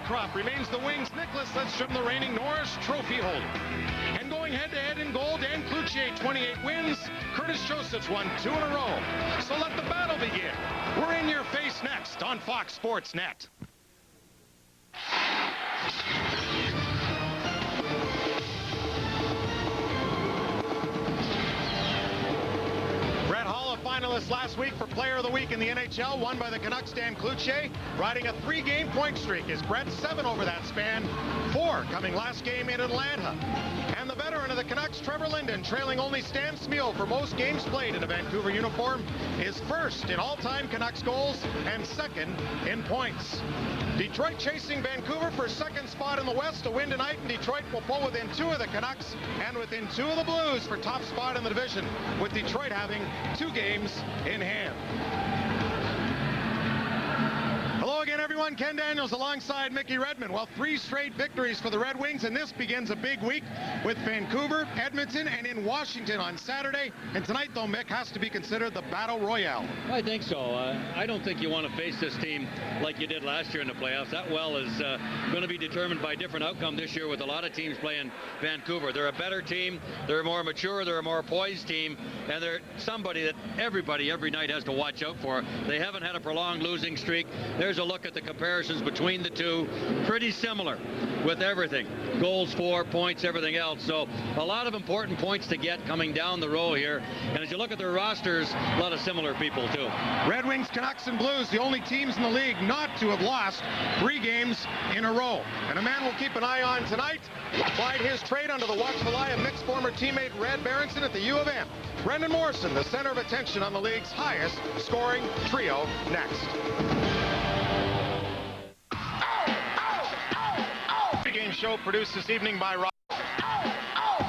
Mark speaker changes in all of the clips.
Speaker 1: Bancroft remains the Wings' Nicholas Lidstrom, the reigning Norris Trophy holder. And going head-to-head in goal, Dan Cloutier, 28 wins. Curtis Joseph's won 2 in a row. So let the battle begin. We're in your face next on Fox Sports Net. Finalists last week for Player of the Week in the NHL, won by the Canucks' Dan Cloutier, riding a 3-game point streak. Is Brett 7 over that span, 4 coming last game in Atlanta. And the veteran of the Canucks, Trevor Linden, trailing only Stan Smyl for most games played in a Vancouver uniform, is first in all-time Canucks goals and second in points. Detroit chasing Vancouver for second spot in the West. A win tonight, and Detroit will pull within 2 of the Canucks and within 2 of the Blues for top spot in the division, with Detroit having 2 games in hand. Hello again, everyone. Ken Daniels alongside Mickey Redmond. Well, 3 straight victories for the Red Wings, and this begins a big week with Vancouver, Edmonton, and in Washington on Saturday. And tonight, though, Mick, has to be considered the Battle Royale.
Speaker 2: I think so. I don't think you want to face this team like you did last year in the playoffs. That well is going to be determined by a different outcome this year with a lot of teams playing Vancouver. They're a better team. They're a more mature. They're a more poised team. And they're somebody that everybody every night has to watch out for. They haven't had a prolonged losing streak. There's a look at the comparisons between the two. Pretty similar with everything. Goals for, points, everything else. So a lot of important points to get coming down the row here. And as you look at their rosters, a lot of similar people too.
Speaker 1: Red Wings, Canucks, and Blues, the only teams in the league not to have lost 3 games in a row. And a man we'll keep an eye on tonight, applied his trade under the watchful eye of Mick's former teammate Red Berenson at the U of M. Brendan Morrison, the center of attention on the league's highest scoring trio, next. Game show produced this evening by Rob.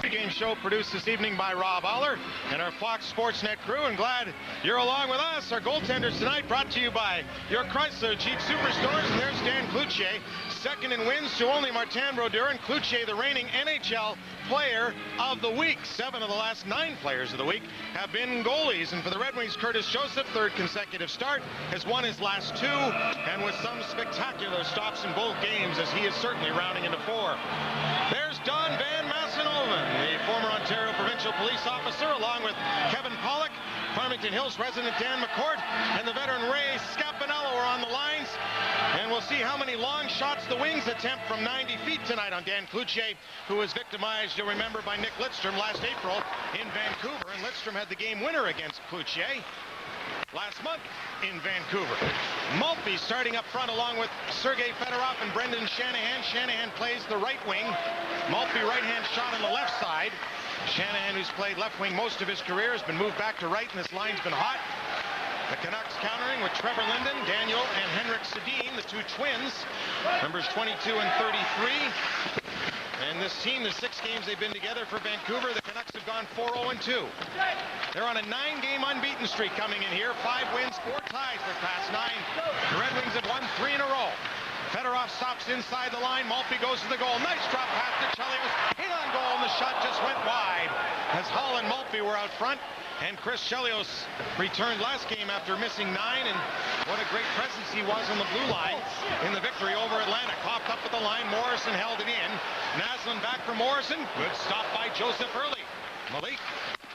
Speaker 1: Game show produced this evening by Rob Aller and our Fox Sportsnet crew, and glad you're along with us. Our goaltenders tonight brought to you by your Chrysler Jeep Superstores, and there's Dan Cloutier, second in wins to only Martin Brodeur, and Cloutier, the reigning NHL Player of the Week. 7 of the last 9 Players of the Week have been goalies, and for the Red Wings, Curtis Joseph, 3rd consecutive start, has won his last 2, and with some spectacular stops in both games, as he is certainly rounding into 4. There's Don Van Massenhoven, the former Ontario Provincial Police Officer, along with Kevin Pollock, Farmington Hills resident Dan McCourt, and the veteran Ray Scapinello are on the lines. And we'll see how many long shots the Wings attempt from 90 feet tonight on Dan Cloutier, who was victimized, you'll remember, by Nick Lidstrom last April in Vancouver. And Lidstrom had the game winner against Cloutier last month in Vancouver. Maltby starting up front along with Sergei Fedorov and Brendan Shanahan. Shanahan plays the right wing. Maltby right-hand shot on the left side. Shanahan, who's played left wing most of his career, has been moved back to right, and this line's been hot. The Canucks countering with Trevor Linden, Daniel, and Henrik Sedin, the 2 twins, numbers 22 and 33. And this team, the 6 games they've been together for Vancouver, the Canucks have gone 4-0-2. They're on a 9-game unbeaten streak coming in here. 5 wins, 4 ties their past 9. The Red Wings have won 3 in a row. Fedorov stops inside the line. Maltby goes to the goal. Nice drop pass to Chelios. Hit on goal, and the shot just went wide as Hull and Maltby were out front. And Chris Chelios returned last game after missing 9, and what a great presence he was on the blue line in the victory over Atlanta. Coughed up at the line. Morrison held it in. Naslund back for Morrison. Good stop by Joseph early. Malik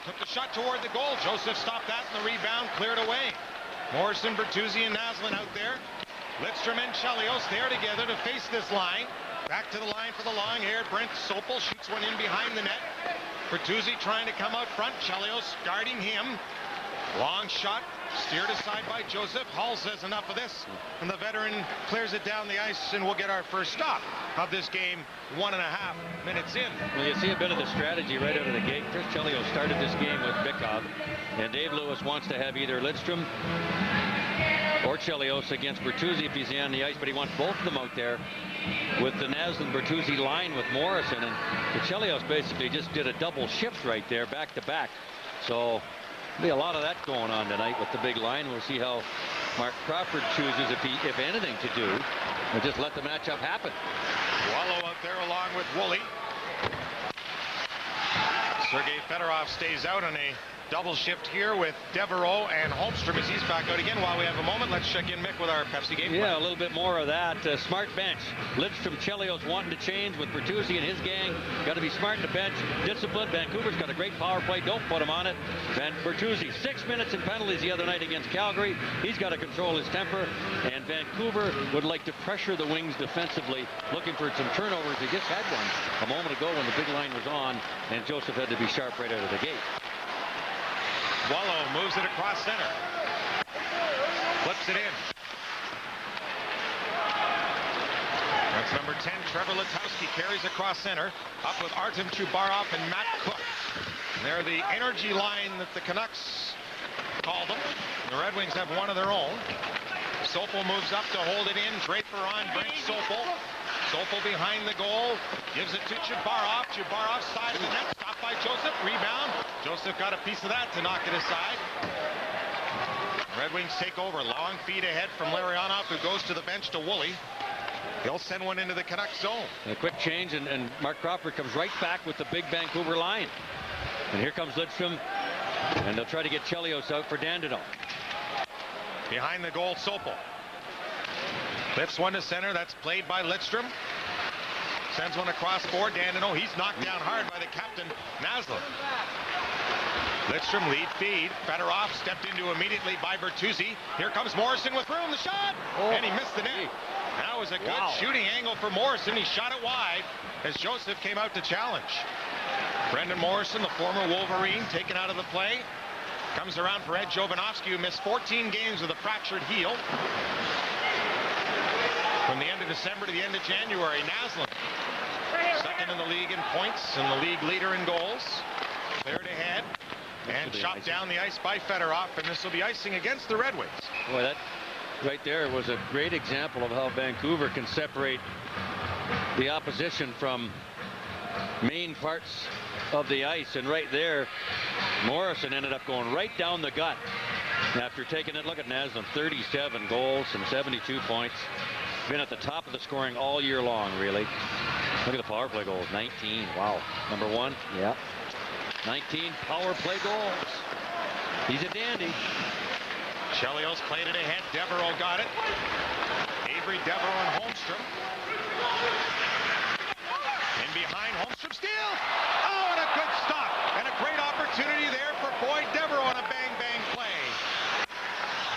Speaker 1: took the shot toward the goal. Joseph stopped that, and the rebound cleared away. Morrison, Bertuzzi, and Naslund out there. Lidstrom and Chelios there together to face this line. Back to the line for the long-haired Brent Sopel. Shoots one in behind the net. Bertuzzi trying to come out front. Chelios guarding him. Long shot steered aside by Joseph. Hull says enough of this, and the veteran clears it down the ice, and we'll get our first stop of this game 1.5 minutes in.
Speaker 2: Well, you see a bit of the strategy right out of the gate. Chris Chelios started this game with Bykov, and Dave Lewis wants to have either Lidstrom or Chelios against Bertuzzi if he's on the ice, but he wants both of them out there with the Naslund Bertuzzi line with Morrison, and the Chelios basically just did a double shift right there, back to back. So there'll be a lot of that going on tonight with the big line. We'll see how Mark Crawford chooses, if anything, to do, and just let the matchup happen.
Speaker 1: Wallow out there along with Woolley. Sergei Fedorov stays out on a double shift here with Devereaux and Holmstrom as he's back out again. While we have a moment, let's check in, Mick, with our Pepsi game plan.
Speaker 2: Yeah, a little bit more of that. Smart bench. Lidstrom, Chelios wanting to change with Bertuzzi and his gang. Got to be smart in the bench. Discipline. Vancouver's got a great power play. Don't put him on it. And Bertuzzi, 6 minutes in penalties the other night against Calgary. He's got to control his temper. And Vancouver would like to pressure the Wings defensively, looking for some turnovers. They just had one a moment ago when the big line was on, and Joseph had to be sharp right out of the gate.
Speaker 1: Wallow moves it across center. Flips it in. That's number 10, Trevor Letowski, carries across center. Up with Artem Chubarov and Matt Cook. They're the energy line that the Canucks call them. The Red Wings have one of their own. Sopel moves up to hold it in. Draper on, Brent Sopel. Sopel behind the goal. Gives it to Chubarov. Chubarov side of the net. Stopped by Joseph. Rebound. Joseph got a piece of that to knock it aside. Red Wings take over. Long feed ahead from Larionov, who goes to the bench to Woolley. He'll send one into the Canucks zone.
Speaker 2: A quick change, and Mark Crawford comes right back with the big Vancouver line. And here comes Lidstrom, and they'll try to get Chelios out for Dandenong.
Speaker 1: Behind the goal, Sopel. Lifts one to center. That's played by Lidstrom. Sends one across for Dandenong. He's knocked down hard by the captain, Naslund. Lidstrom lead feed. Fedorov stepped into immediately by Bertuzzi. Here comes Morrison with room. The shot! And he missed the net. That was a good shooting angle for Morrison. He shot it wide as Joseph came out to challenge. Brendan Morrison, the former Wolverine, taken out of the play. Comes around for Ed Jovanovski, who missed 14 games with a fractured heel. From the end of December to the end of January, Naslund, second in the league in points and the league leader in goals. Cleared ahead and shot down the ice by Fedorov, and this will be icing against the Red Wings.
Speaker 2: Boy, that right there was a great example of how Vancouver can separate the opposition from main parts of the ice. And right there, Morrison ended up going right down the gut after taking it. Look at Naslund, 37 goals and 72 points. Been at the top of the scoring all year long, really. Look at the power play goals, 19. Wow. Number one, yeah. 19 power play goals. He's a dandy.
Speaker 1: Chelios played it ahead. Devereaux got it. Avery, Devereaux, and Holmstrom. In behind, Holmstrom steal. Oh, and a good stop. And a great opportunity there for Boyd Devereaux on a bang-bang play.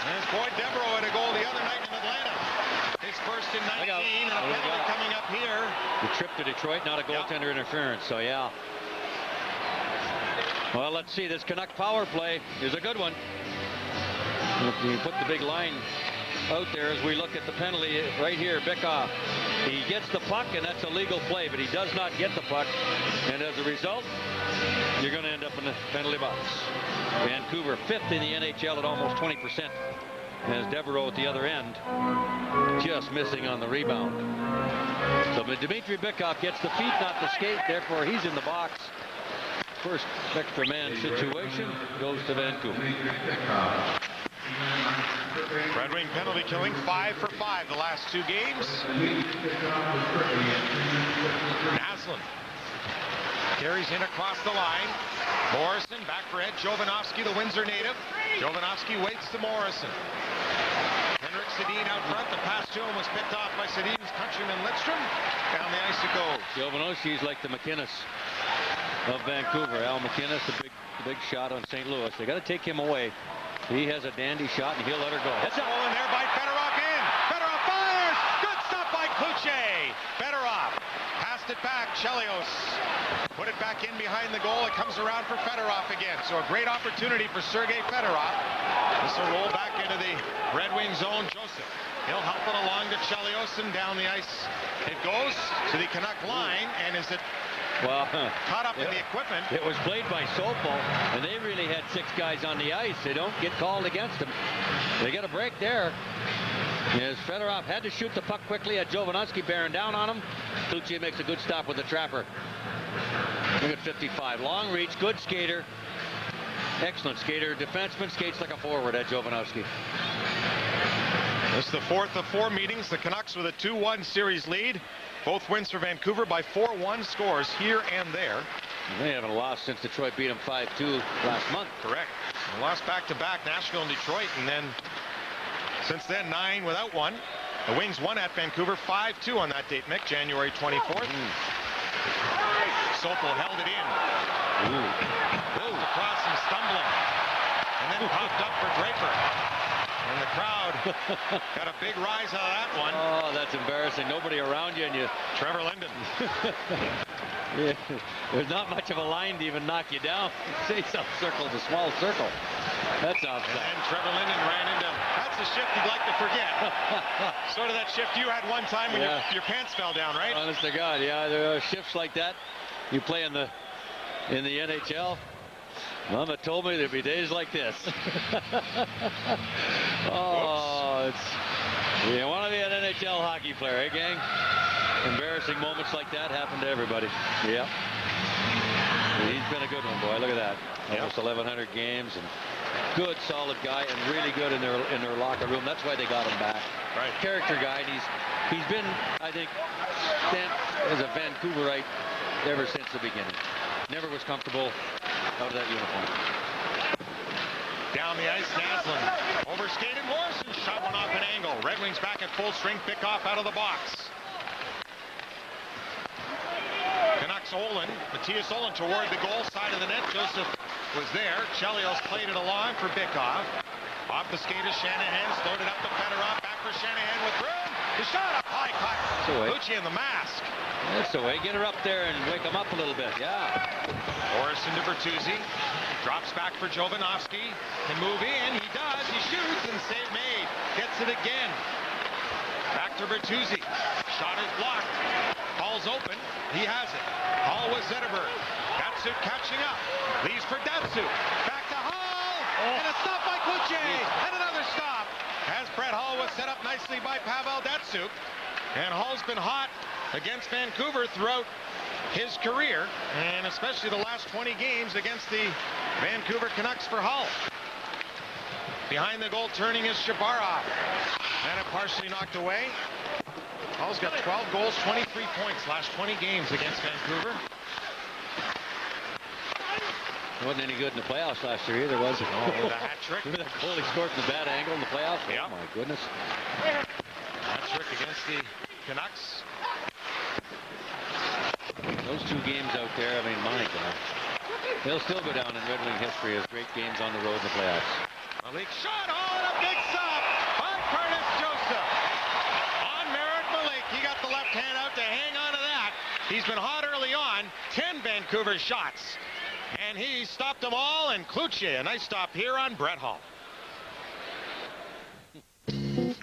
Speaker 1: There's Boyd Devereaux had a goal the other night in Atlanta. His first in 19, and a penalty coming up here.
Speaker 2: The trip to Detroit, not a goaltender interference, so yeah. Well, let's see. This Canuck power play is a good one. You put the big line out there as we look at the penalty right here. Bickoff, he gets the puck, and that's a legal play, but he does not get the puck. And as a result, you're going to end up in the penalty box. Vancouver 5th in the NHL at almost 20%. As Devereaux at the other end, just missing on the rebound. So Dmitry Bickoff gets the feet, not the skate. Therefore, he's in the box. First extra man situation goes to Vancouver.
Speaker 1: Red Wing penalty killing, 5 for 5 the last 2 games. Naslund carries in across the line. Morrison back for Ed Jovanovski, the Windsor native. Jovanovski waits to Morrison. Henrik Sedin out front. The pass to him was picked off by Sedin's countryman Lidstrom. Down the ice it goes.
Speaker 2: Jovanovski's like the McInnes of Vancouver. Al McInnes, the big shot on St. Louis. They got to take him away. He has a dandy shot, and he'll let her go.
Speaker 1: It's a hole in there by Fedorov in. Fedorov fires. Good stop by Cloutier. Fedorov passed it back. Chelios put it back in behind the goal. It comes around for Fedorov again. So a great opportunity for Sergei Fedorov. This will roll back into the Red Wing zone. Joseph. He'll help it along to Chelios, and down the ice it goes to the Canuck line. And is it caught up in the equipment?
Speaker 2: It was played by Sopel, and they really had 6 guys on the ice. They don't get called against them. They get a break there. As Fedorov had to shoot the puck quickly, had Jovanovski bearing down on him. Cloutier makes a good stop with the trapper. Look at 55. Long reach, good skater. Excellent skater. Defenseman, skates like a forward at Jovanovski.
Speaker 1: This is the 4th of 4 meetings. The Canucks with a 2-1 series lead. Both wins for Vancouver by 4-1 scores here and there.
Speaker 2: They haven't lost since Detroit beat them 5-2 last month.
Speaker 1: Correct. They lost back-to-back, Nashville and Detroit, and then since then 9 without one. The Wings won at Vancouver 5-2 on that date, Mick, January 24th. Sokol held it in. Moved across and stumbling. And then popped up for Draper. And the crowd got a big rise out of that one.
Speaker 2: Oh, that's embarrassing. Nobody around you, and you...
Speaker 1: Trevor Linden.
Speaker 2: Yeah, there's not much of a line to even knock you down. Face-off circle is a small circle. That's offside.
Speaker 1: And then Trevor Linden ran into... That's a shift you'd like to forget. Sort of that shift you had one time when your pants fell down, right?
Speaker 2: Honest to God, yeah. There are shifts like that. You play in the NHL. Mama told me there'd be days like this. Oh, you want to be an NHL hockey player, eh, gang? Embarrassing moments like that happen to everybody. Yeah. He's been a good one, boy. Look at that. Almost 1,100 games, and good, solid guy, and really good in their locker room. That's why they got him back.
Speaker 1: Right. Character guy, and
Speaker 2: he's been, I think, stamped as a Vancouverite ever since the beginning. Never was comfortable out of that uniform.
Speaker 1: Down the ice, Naslund overskated Morrison, shot one off an angle. Red Wings back at full strength, pick off out of the box. Canucks Olin, Matthias Olin toward the goal side of the net. Joseph was there. Chelios played it along for Bikov. Off the skaters, Shanahan slowed it up to Fedorov. Back for Shanahan with room. The shot up high, caught Lucci in the mask.
Speaker 2: That's the way. Get her up there and wake him up a little bit. Yeah.
Speaker 1: Morrison to Bertuzzi. Drops back for Jovanovski. Can move in. He does. He shoots and save made. Gets it again. Back to Bertuzzi. Shot is blocked. Hall's open. He has it. Hall with Zetterberg. Datsuk catching up. Leaves for Datsuk. Back to Hall. And a stop by Cloutier. And another stop. As Brett Hall was set up nicely by Pavel Datsuk. And Hall's been hot against Vancouver throughout his career, and especially the last 20 games against the Vancouver Canucks for Hall. Behind the goal turning is Shabarov. And it partially knocked away. Hall's got 12 goals, 23 points last 20 games against Vancouver.
Speaker 2: Wasn't any good in the playoffs last year either, was it?
Speaker 1: Oh, with a hat trick.
Speaker 2: Remember that goal he scored from the bad angle in the playoffs?
Speaker 1: Yeah.
Speaker 2: Oh, my goodness.
Speaker 1: Hat trick against the Canucks.
Speaker 2: Those two games out there, I mean, my God. They'll still go down in Red Wing history as great games on the road in the playoffs.
Speaker 1: Malik shot, and a big stop on Curtis Joseph. On Merrick Malik, he got the left hand out to hang on to that. He's been hot early on, 10 Vancouver shots. And he stopped them all, and Cloutier, a nice stop here on Brett Hall. And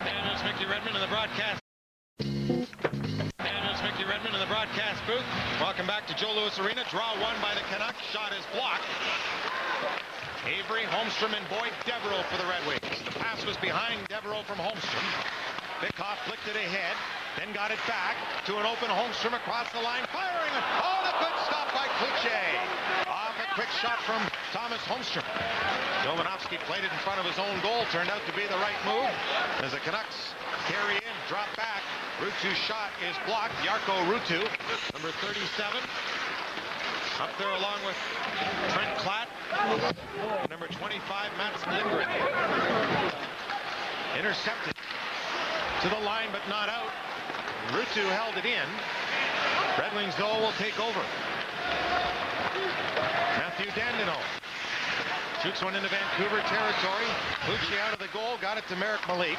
Speaker 1: it's Mickey Redmond in the broadcast. Redmond in the broadcast booth. Welcome back to Joe Louis Arena. Draw one by the Canucks. Shot is blocked. Avery, Holmstrom, and Boyd Devereaux for the Red Wings. The pass was behind Devereaux from Holmstrom. Bikov flicked it ahead, then got it back to an open Holmstrom across the line, firing. Oh, a good stop by Cloutier. Off a quick shot from Thomas Holmstrom. Jovanovski played it in front of his own goal. Turned out to be the right move as the Canucks carry in, drop back. Ruutu's shot is blocked. Jarkko Ruutu, number 37. Up there along with Trent Klatt. Number 25, Mats Lindgren. Intercepted to the line, but not out. Ruutu held it in. Red Wings, though, will take over. Matthew Dandino shoots one into Vancouver territory. Cloutier out of the goal, got it to Merrick Malik.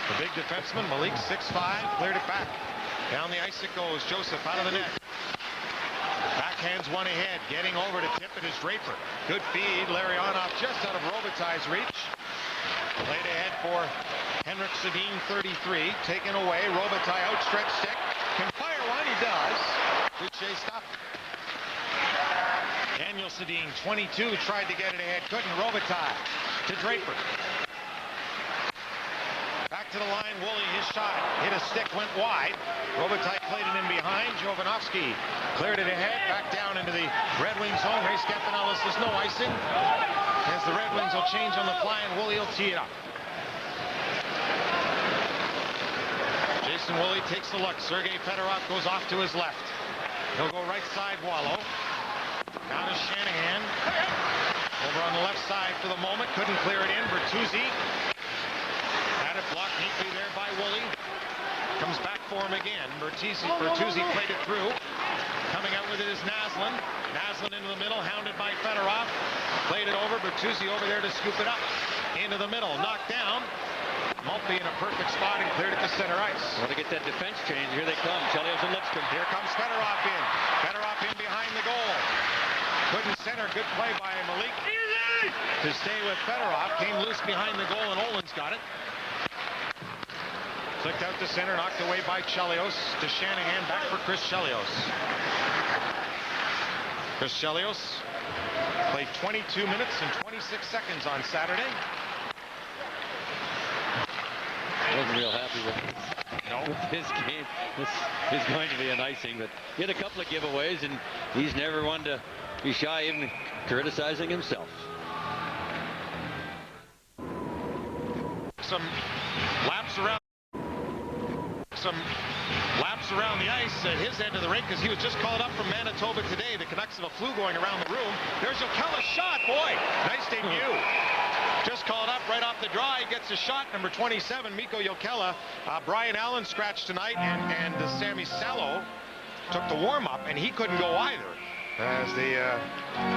Speaker 1: The big defenseman, Malik, 6'5", cleared it back. Down the ice it goes. Joseph out of the net. Backhands one ahead. Getting over to tip it is Draper. Good feed. Larionov just out of Robitaille's reach. Played ahead for Henrik Sedin, 33. Taken away. Robitaille outstretched stick. Can fire one. He does. Cloutier stopped. Daniel Sedin, 22, tried to get it ahead. Couldn't. Robitaille to Draper. Back to the line, Woolley, his shot hit a stick, went wide. Robitaille played it in behind. Jovanovski cleared it ahead, back down into the Red Wings zone. Ray Scapanellis says no icing, as the Red Wings will change on the fly, and Woolley will tee it up. Jason Woolley takes the look. Sergei Fedorov goes off to his left. He'll go right side, Wallow. Down to Shanahan. Over on the left side for the moment. Couldn't clear it in. Bertuzzi had it blocked neatly there by Woolley. Comes back for him again. Bertuzzi played it through. Coming out with it is Naslund. Naslund into the middle, hounded by Fedorov. Played it over. Bertuzzi over there to scoop it up. Into the middle. Knocked down. Maltby in a perfect spot and cleared it to center ice.
Speaker 2: Want to get that defense change. Here they come. Chelios and Lidstrom.
Speaker 1: Here comes Fedorov in. Fedorov in behind the goal. Couldn't center. Good play by Malik to stay with Fedorov. Came loose behind the goal and Olin's got it. Flicked out to center. Knocked away by Chelios. To Shanahan. Back for Chris Chelios. Chris Chelios played 22 minutes and 26 seconds on Saturday.
Speaker 2: Wasn't real happy with his game. This is going to be an icing, but he had a couple of giveaways, and he's never one to be shy even criticizing himself.
Speaker 1: Some laps around the ice at his end of the rink because he was just called up from Manitoba today. The Canucks have a flu going around the room. There's Jokella's shot. Boy, nice debut. Just called up right off the draw. He gets a shot. Number 27, Mikko Jokela. Brian Allen scratched tonight, and Sammy Salo took the warm-up, and he couldn't go either. As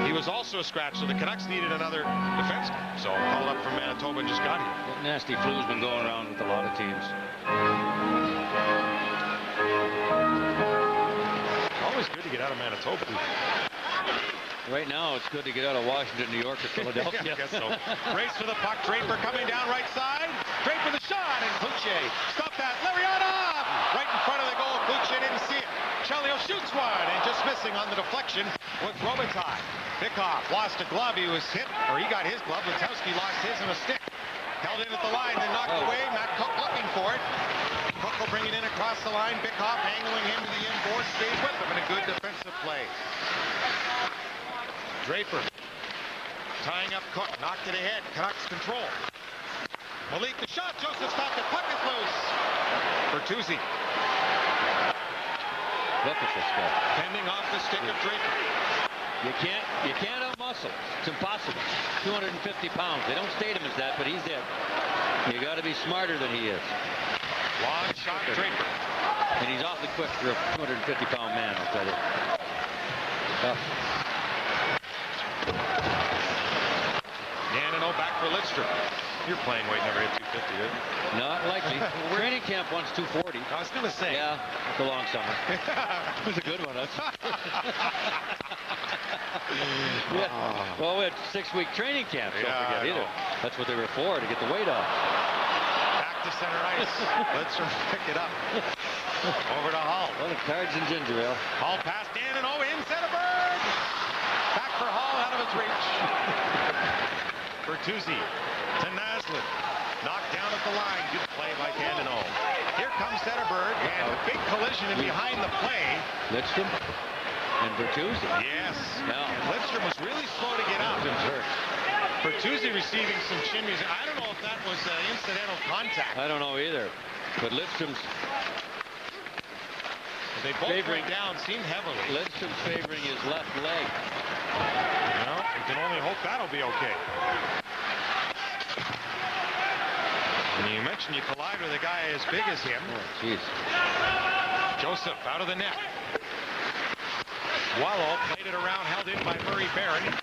Speaker 1: he was also a scratch, so the Canucks needed another defenseman. So called up from Manitoba and just got here.
Speaker 2: That nasty flu's been going around with a lot of teams.
Speaker 1: Always good to get out of Manitoba.
Speaker 2: Right now, it's good to get out of Washington, New York, or Philadelphia.
Speaker 1: Yeah, I guess so. Race for the puck. Draper coming down right side. Draper the shot, and Cloutier stop that. Larionov right in front of the goal. Cloutier didn't see it. Chelios shoots one, and just missing on the deflection with Robitaille. Bikoff lost a glove. He was hit, or he got his glove. Lutowski lost his and a stick. Held in at the line, then knocked away. Matt Cook looking for it. Cook will bring it in across the line. Bikoff angling him to the end board. Stays with him, and a good defensive play. Draper tying up Cook, knocked it ahead. Canucks control. Malik the shot. Joseph stopped it. Puck is loose. Bertuzzi.
Speaker 2: Look at this guy.
Speaker 1: Pending off the stick of Draper.
Speaker 2: You can't out-muscle. It's impossible. 250 pounds. They don't state him as that, but he's it. You got to be smarter than he is.
Speaker 1: Long shot, Draper.
Speaker 2: And he's awfully quick for a 250-pound man, I'll tell you. Tough.
Speaker 1: Yannino back for Lidstrom. Your playing weight never hit 250, did it?
Speaker 2: Not likely. Training camp wants 240.
Speaker 1: I was going to say.
Speaker 2: Yeah, it's a long summer. It was a good one. Yeah. Well, we had 6-week training camp. Don't forget either. That's what they were for, to get the weight off.
Speaker 1: Back to center ice. Lidstrom pick it up. Over to Hall.
Speaker 2: Well, the cards and ginger ale.
Speaker 1: Hall past Yannino in Zetterberg. Back for Hall out of his reach. Bertuzzi to Naslund. Knocked down at the line. Good play by Yannino. Here comes Zetterberg, and a big collision in behind the play.
Speaker 2: Lidstrom and Bertuzzi.
Speaker 1: Yes.
Speaker 2: Yeah.
Speaker 1: And Lidstrom was really slow to get out.
Speaker 2: Lidstrom's hurt.
Speaker 1: Bertuzzi receiving some chin music. I don't know if that was incidental contact.
Speaker 2: I don't know either. But Lidstrom's
Speaker 1: They both went down, seemed heavily.
Speaker 2: Lidstrom's favoring his left leg.
Speaker 1: Well, you can only hope that'll be okay. And you mentioned you collide with a guy as big as him.
Speaker 2: Oh, jeez.
Speaker 1: Joseph out of the net. Wallow played it around, held in by Murray Barron.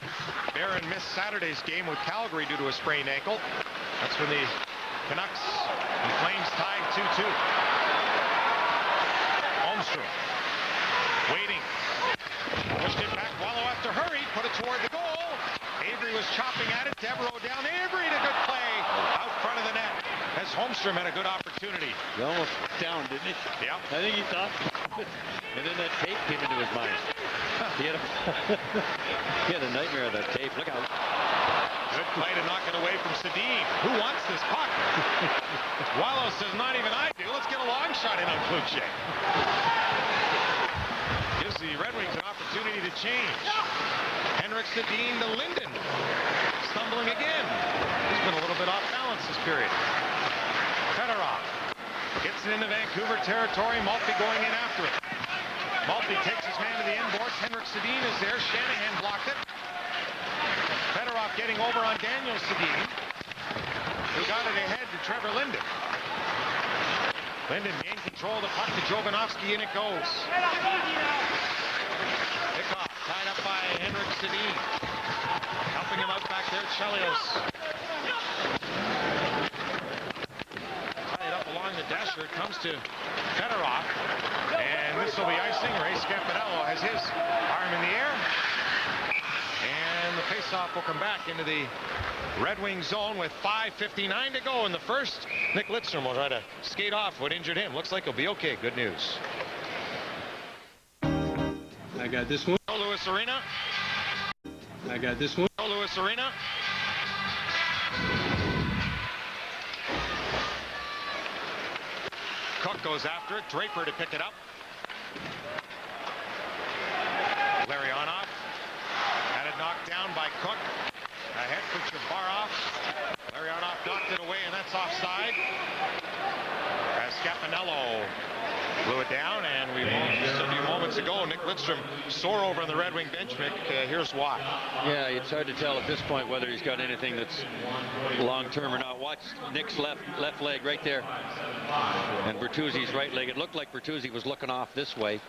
Speaker 1: Barron missed Saturday's game with Calgary due to a sprained ankle. That's when the Canucks and Flames tied 2-2. Holmstrom waiting. Pushed it back. Wallow after hurry. Put it toward the goal. Avery was chopping at it. Devereaux down. Avery to good play. Out front of the net. As Holmstrom had a good opportunity.
Speaker 2: He almost down, didn't he?
Speaker 1: Yeah.
Speaker 2: I think he thought. And then that tape came into his mind. He had a nightmare of that tape. Look out.
Speaker 1: Good play to knock it away from Sedin. Who wants this puck? Wallow says, not even I do. Let's get a long shot in on Cloutier. Gives the Red Wings an opportunity to change. Henrik Sedin to Linden. Stumbling again. He's been a little bit off balance this period. Fedorov gets it into Vancouver territory. Maltby going in after it. Maltby takes his man to the end boards. Henrik Sedin is there. Shanahan blocked it. Fedorov getting over on Daniel Sedin, who got it ahead to Trevor Linden. Linden gained control of the puck to Jovanovski, and it goes. Pickoff tied up by Henrik Sedin. Helping him out back there, Chelios. Tied up along the dasher. It comes to Fedorov. And this will be icing. Ray Scampanello has his arm in the air. And the faceoff will come back into the Red Wing zone with 5:59 to go in the first. Nick Lidstrom will try to skate off what injured him. Looks like he'll be okay. Good news.
Speaker 3: I got this one.
Speaker 1: Lewis Arena.
Speaker 3: I got this one.
Speaker 1: Lewis Arena. Cook goes after it. Draper to pick it up. Larionov had it knocked down by Cook. Ahead for Chabarov. Larionov knocked it away, and that's offside. As Scapinello blew it down, and we just a few moments ago, Nick Lidstrom sore over on the Red Wing bench. Mick, here's why.
Speaker 2: Yeah, it's hard to tell at this point whether he's got anything that's long-term or not. Watch Nick's left leg right there, and Bertuzzi's right leg. It looked like Bertuzzi was looking off this way,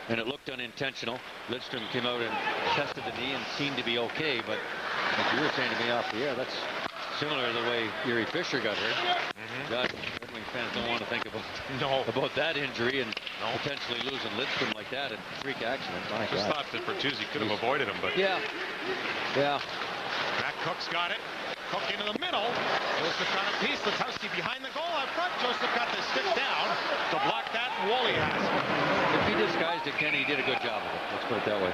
Speaker 2: and it looked unintentional. Lidstrom came out and tested the knee and seemed to be okay, but like you were saying to me off the air, that's similar to the way Yuri Fisher got hurt. God, Red Wing fans don't want to think about that injury and potentially losing Lidstrom like that in a freak accident. My
Speaker 1: Just
Speaker 2: God.
Speaker 1: thought that Bertuzzi could have avoided him, but
Speaker 2: Yeah.
Speaker 1: Matt Cook's got it. Cook into the middle. Joseph got a piece. Letowski behind the goal out front. Joseph got the stick down to block that, and Woolley has it.
Speaker 2: If he disguised it, Kenny, he did a good job of it. Let's put it that way.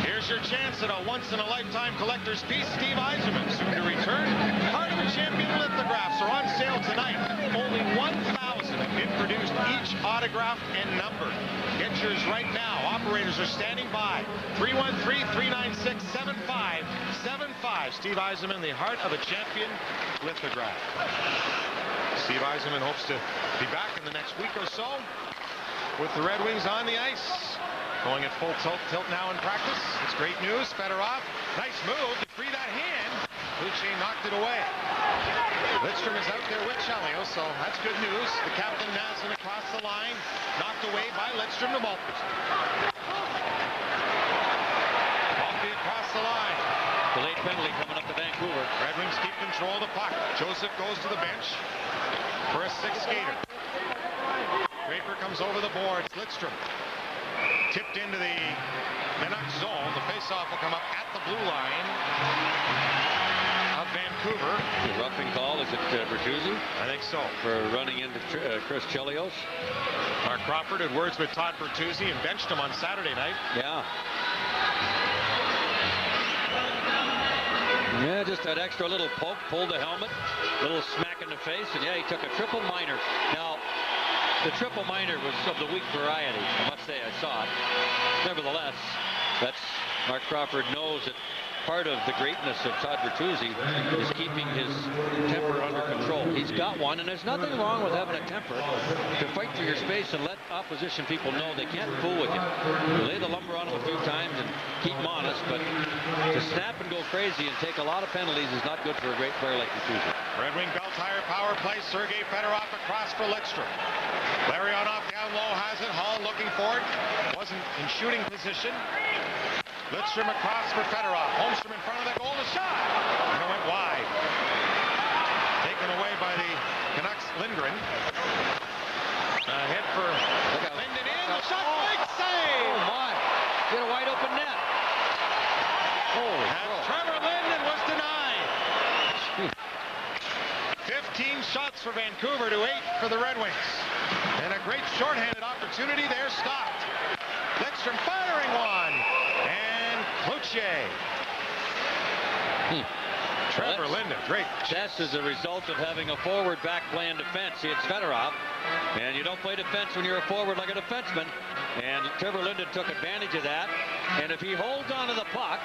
Speaker 1: Here's your chance at a once-in-a-lifetime collector's piece. Steve Yzerman, soon to return. Heart of the Champion lithographs are on sale tonight. Only 1,000 have been produced, each autographed and numbered. Get yours right now. Operators are standing by. 313-396-7575. Steve Yzerman, the Heart of a Champion lithograph. Steve Yzerman hopes to be back in the next week or so with the Red Wings on the ice. Going at full tilt now in practice. It's great news. Fedorov, nice move to free that hand. Luce knocked it away. Lidstrom is out there with Chelios, so that's good news. The captain Naslin across the line, knocked away by Lidstrom to Maltby. Maltby across the line.
Speaker 2: Delayed penalty coming up to Vancouver.
Speaker 1: Red Wings keep control of the puck. Joseph goes to the bench for a sixth skater. Draper comes over the boards. Lidstrom tipped into the Canucks zone. The faceoff will come up at the blue line of Vancouver.
Speaker 2: The roughing call, is it Bertuzzi?
Speaker 1: I think so.
Speaker 2: For running into Chris Chelios.
Speaker 1: Mark Crawford had words with Todd Bertuzzi and benched him on Saturday night.
Speaker 2: Yeah. Yeah, just that extra little poke, pulled the helmet, little smack in the face, and yeah, he took a triple minor. Now, the triple minor was of the weak variety. I must say I saw it. Nevertheless, that's Mark Crawford knows that part of the greatness of Todd Bertuzzi is keeping his temper under control. He's got one, and there's nothing wrong with having a temper to fight for your space and let opposition people know they can't fool with you. You lay the lumber on them a few times and keep them honest, but to snap and go crazy and take a lot of penalties is not good for a great player like Bertuzzi.
Speaker 1: Red Wing bell tire power play. Sergei Fedorov across for Lidstrom. Larionov down low has it. Hall looking for it. Wasn't in shooting position. Lidstrom across for Fedorov. Holmstrom in front of the goal. The shot. And it went wide. Taken away by the Canucks. Lindgren. Ahead for Linden in. The shot. Big save.
Speaker 2: Oh my. Get a wide open net. Holy
Speaker 1: And Trevor Linden was denied. 15 shots for Vancouver to 8 for the Red Wings. And a great shorthanded opportunity there stopped. Lidstrom firing one. And Cloutier. Trevor Linden, great.
Speaker 2: That's as a result of having a forward back playing defense. See, it's Fedorov, and you don't play defense when you're a forward like a defenseman. And Trevor Linden took advantage of that. And if he holds on to the puck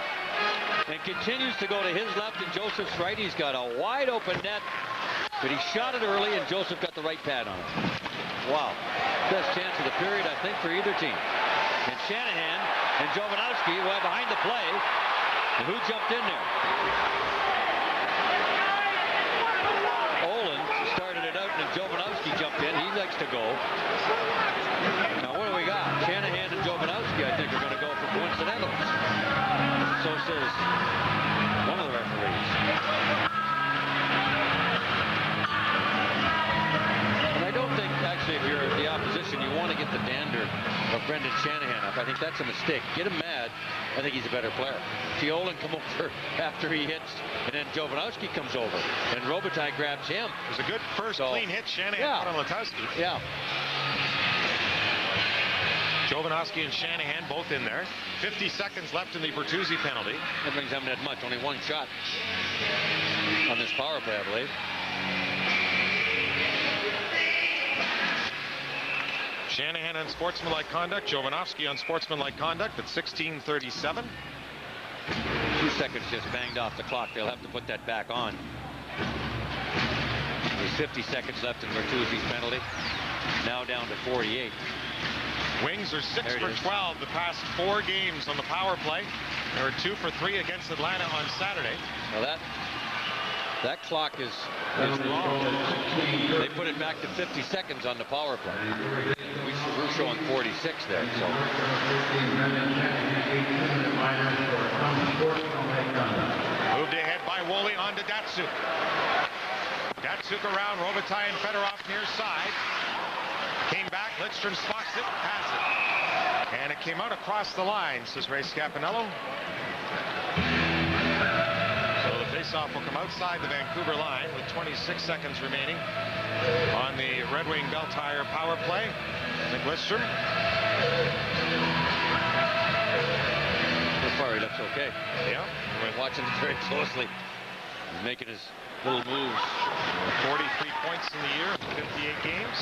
Speaker 2: and continues to go to his left and Joseph's right, he's got a wide open net. But he shot it early, and Joseph got the right pad on it. Wow. Best chance of the period, I think, for either team. And Shanahan and Jovanovski well behind the play. And who jumped in there? Olin started it out, and Jovanovski jumped in. He likes to go. Now, what do we got? Shanahan and Jovanovski, I think, are going to go for coincidentals. So says one of the referees. And I don't think, actually, if you're the opposition, you want to get the dander of Brendan Shanahan up. I think that's a mistake. Get him mad. I think he's a better player. See Olin come over after he hits, and then Jovanovski comes over, and Robitaille grabs him.
Speaker 1: It was a good first clean hit Shanahan put on Letowski.
Speaker 2: Yeah.
Speaker 1: Jovanovski and Shanahan both in there. 50 seconds left in the Bertuzzi penalty.
Speaker 2: That brings them that much. Only one shot on this power play, I believe.
Speaker 1: Shanahan on sportsmanlike conduct. Jovanovski on sportsmanlike conduct at 16:37.
Speaker 2: 2 seconds just banged off the clock. They'll have to put that back on. There's 50 seconds left in Bertuzzi's penalty. Now down to 48.
Speaker 1: Wings are 6 for 12 the past 4 games on the power play. They were 2 for 3 against Atlanta on Saturday.
Speaker 2: Well, that clock is long. They put it back to 50 seconds on the power play. We're showing 46 there. So.
Speaker 1: Moved ahead by Woolley onto Datsuk. Datsuk around Robitaille and Fedorov near side. Came back, Lidstrom spots it, has it. And it came out across the line, says Ray Scapanello. So the faceoff will come outside the Vancouver line with 26 seconds remaining on the Red Wing Bell Tire power play. Nick Lidstrom.
Speaker 2: So far he looks okay.
Speaker 1: Yeah.
Speaker 2: We're watching it very closely. He's making his little moves.
Speaker 1: 43 points in the year, 58 games.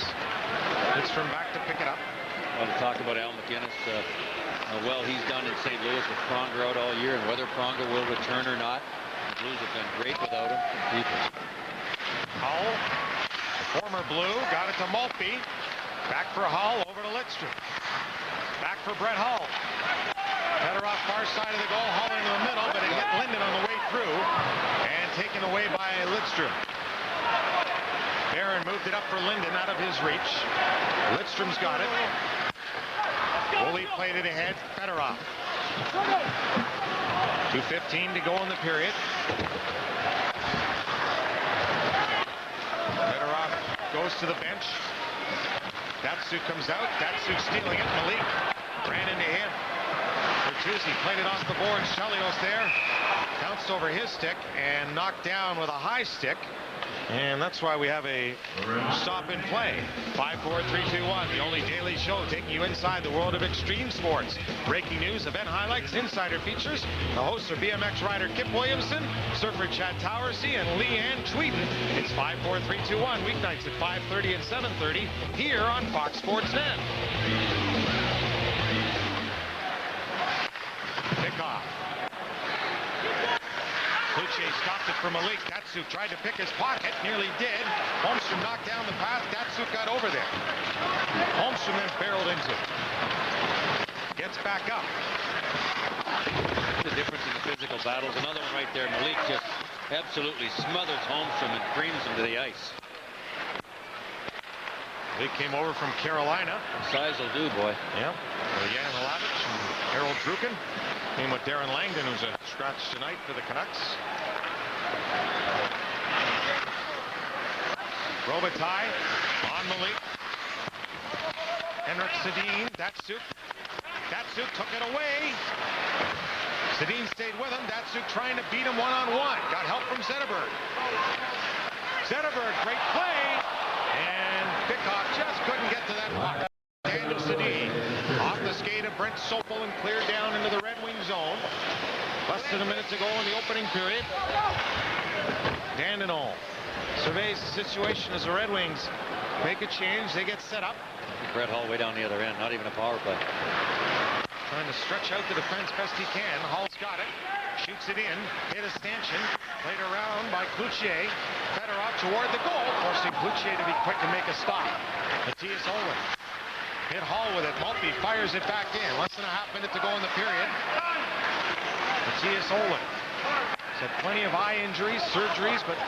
Speaker 1: Lidstrom back to pick it up.
Speaker 2: I want to talk about Al McInnes, how well he's done in St. Louis with Pronger out all year, and whether Pronger will return or not. The Blues have been great without him.
Speaker 1: Hull, the former Blue, got it to Maltby. Back for Hull, over to Lidstrom. Back for Brett Hull. Fedorov far side of the goal, Hull into the middle, but it hit Linden on the way through, and taken away by Lidstrom. Barron moved it up for Linden out of his reach. Lidstrom's got it. Woolley played it ahead. Fedorov. 2:15 to go in the period. Fedorov goes to the bench. Datsuk comes out. Datsuk stealing it. Malik ran into him. Bertuzzi played it off the board. Chelios there. Bounced over his stick and knocked down with a high stick. And that's why we have a stop in play. 5, 4, 3, 2, 1. The only daily show taking you inside the world of extreme sports. Breaking news, event highlights, insider features. The hosts are BMX rider Kip Williamson, surfer Chad Towersey, and Leanne Tweeden. It's 5, 4, 3, 2, 1. Weeknights at 5:30 and 7:30 here on Fox Sports Net. Pickoff. Luce stopped it for Malik. Datsuk tried to pick his pocket, nearly did. Holmstrom knocked down the pass. Datsuk got over there. Holmstrom then barreled into it. Gets back up.
Speaker 2: The difference in the physical battles. Another one right there. Malik just absolutely smothers Holmstrom and creams him to the ice.
Speaker 1: They came over from Carolina.
Speaker 2: Size will do, boy.
Speaker 1: Yeah. Jan Lavich and Harold Druken. Came with Darren Langdon, who's a scratch tonight for the Canucks. Robitaille on Malik. Henrik Sedin. Datsuk took it away. Sedin stayed with him. Datsuk trying to beat him one-on-one. Got help from Zetterberg. Zetterberg, great play. And Pickoff just couldn't get to that puck. Daniel Sedin off the skate of Brent Sopel and cleared down into the Red Wing zone. Less than a minute to go in the opening period. Dandenong surveys the situation as the Red Wings make a change. They get set up.
Speaker 2: Brett Hull way down the other end. Not even a power play.
Speaker 1: Trying to stretch out the defense best he can. Hull's got it. Shoots it in. Hit a stanchion. Played around by Cloutier. Fedorov toward the goal, forcing Cloutier to be quick and make a stop. Matthias Olin hit Hall with it. Maltby fires it back in. Less than a half minute to go in the period. Matthias Olin has had plenty of eye injuries, surgeries, but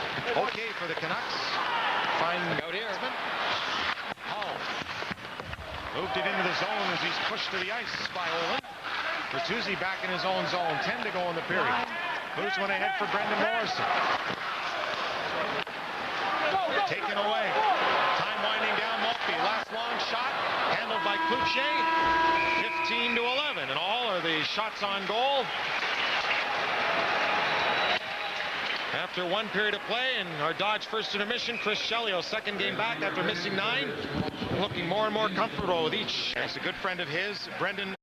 Speaker 1: okay for the Canucks. Fine out here. Hall moved it into the zone as he's pushed to the ice by Olin. Bertuzzi back in his own zone. 10 to go in the period. Moves one ahead for Brendan Morrison. Taken away. Time winding down Maltby. Last long shot handled by Cloutier. 15 to 11, and all are the shots on goal. After one period of play and our Dodge first intermission, Chris Chelios, second game back after missing 9, looking more and more comfortable with each. As a good friend of his, Brendan,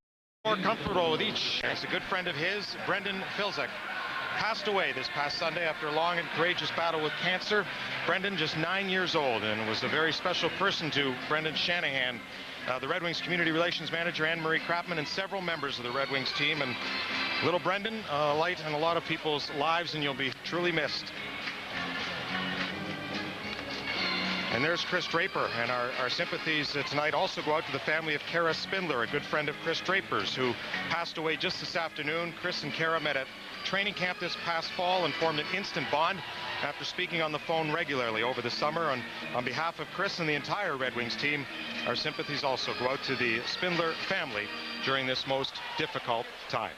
Speaker 1: more comfortable with each. As a good friend of his, Brendan Filzek, passed away this past Sunday after a long and courageous battle with cancer. Brendan, just 9 years old, and was a very special person to Brendan Shanahan, the Red Wings community relations manager, Anne-Marie Krapman, and several members of the Red Wings team. And little Brendan, light in a lot of people's lives, and you'll be truly missed. And there's Chris Draper, and our sympathies tonight also go out to the family of Kara Spindler, a good friend of Chris Draper's, who passed away just this afternoon. Chris and Kara met at training camp this past fall and formed an instant bond after speaking on the phone regularly over the summer. On behalf of Chris and the entire Red Wings team, our sympathies also go out to the Spindler family during this most difficult time.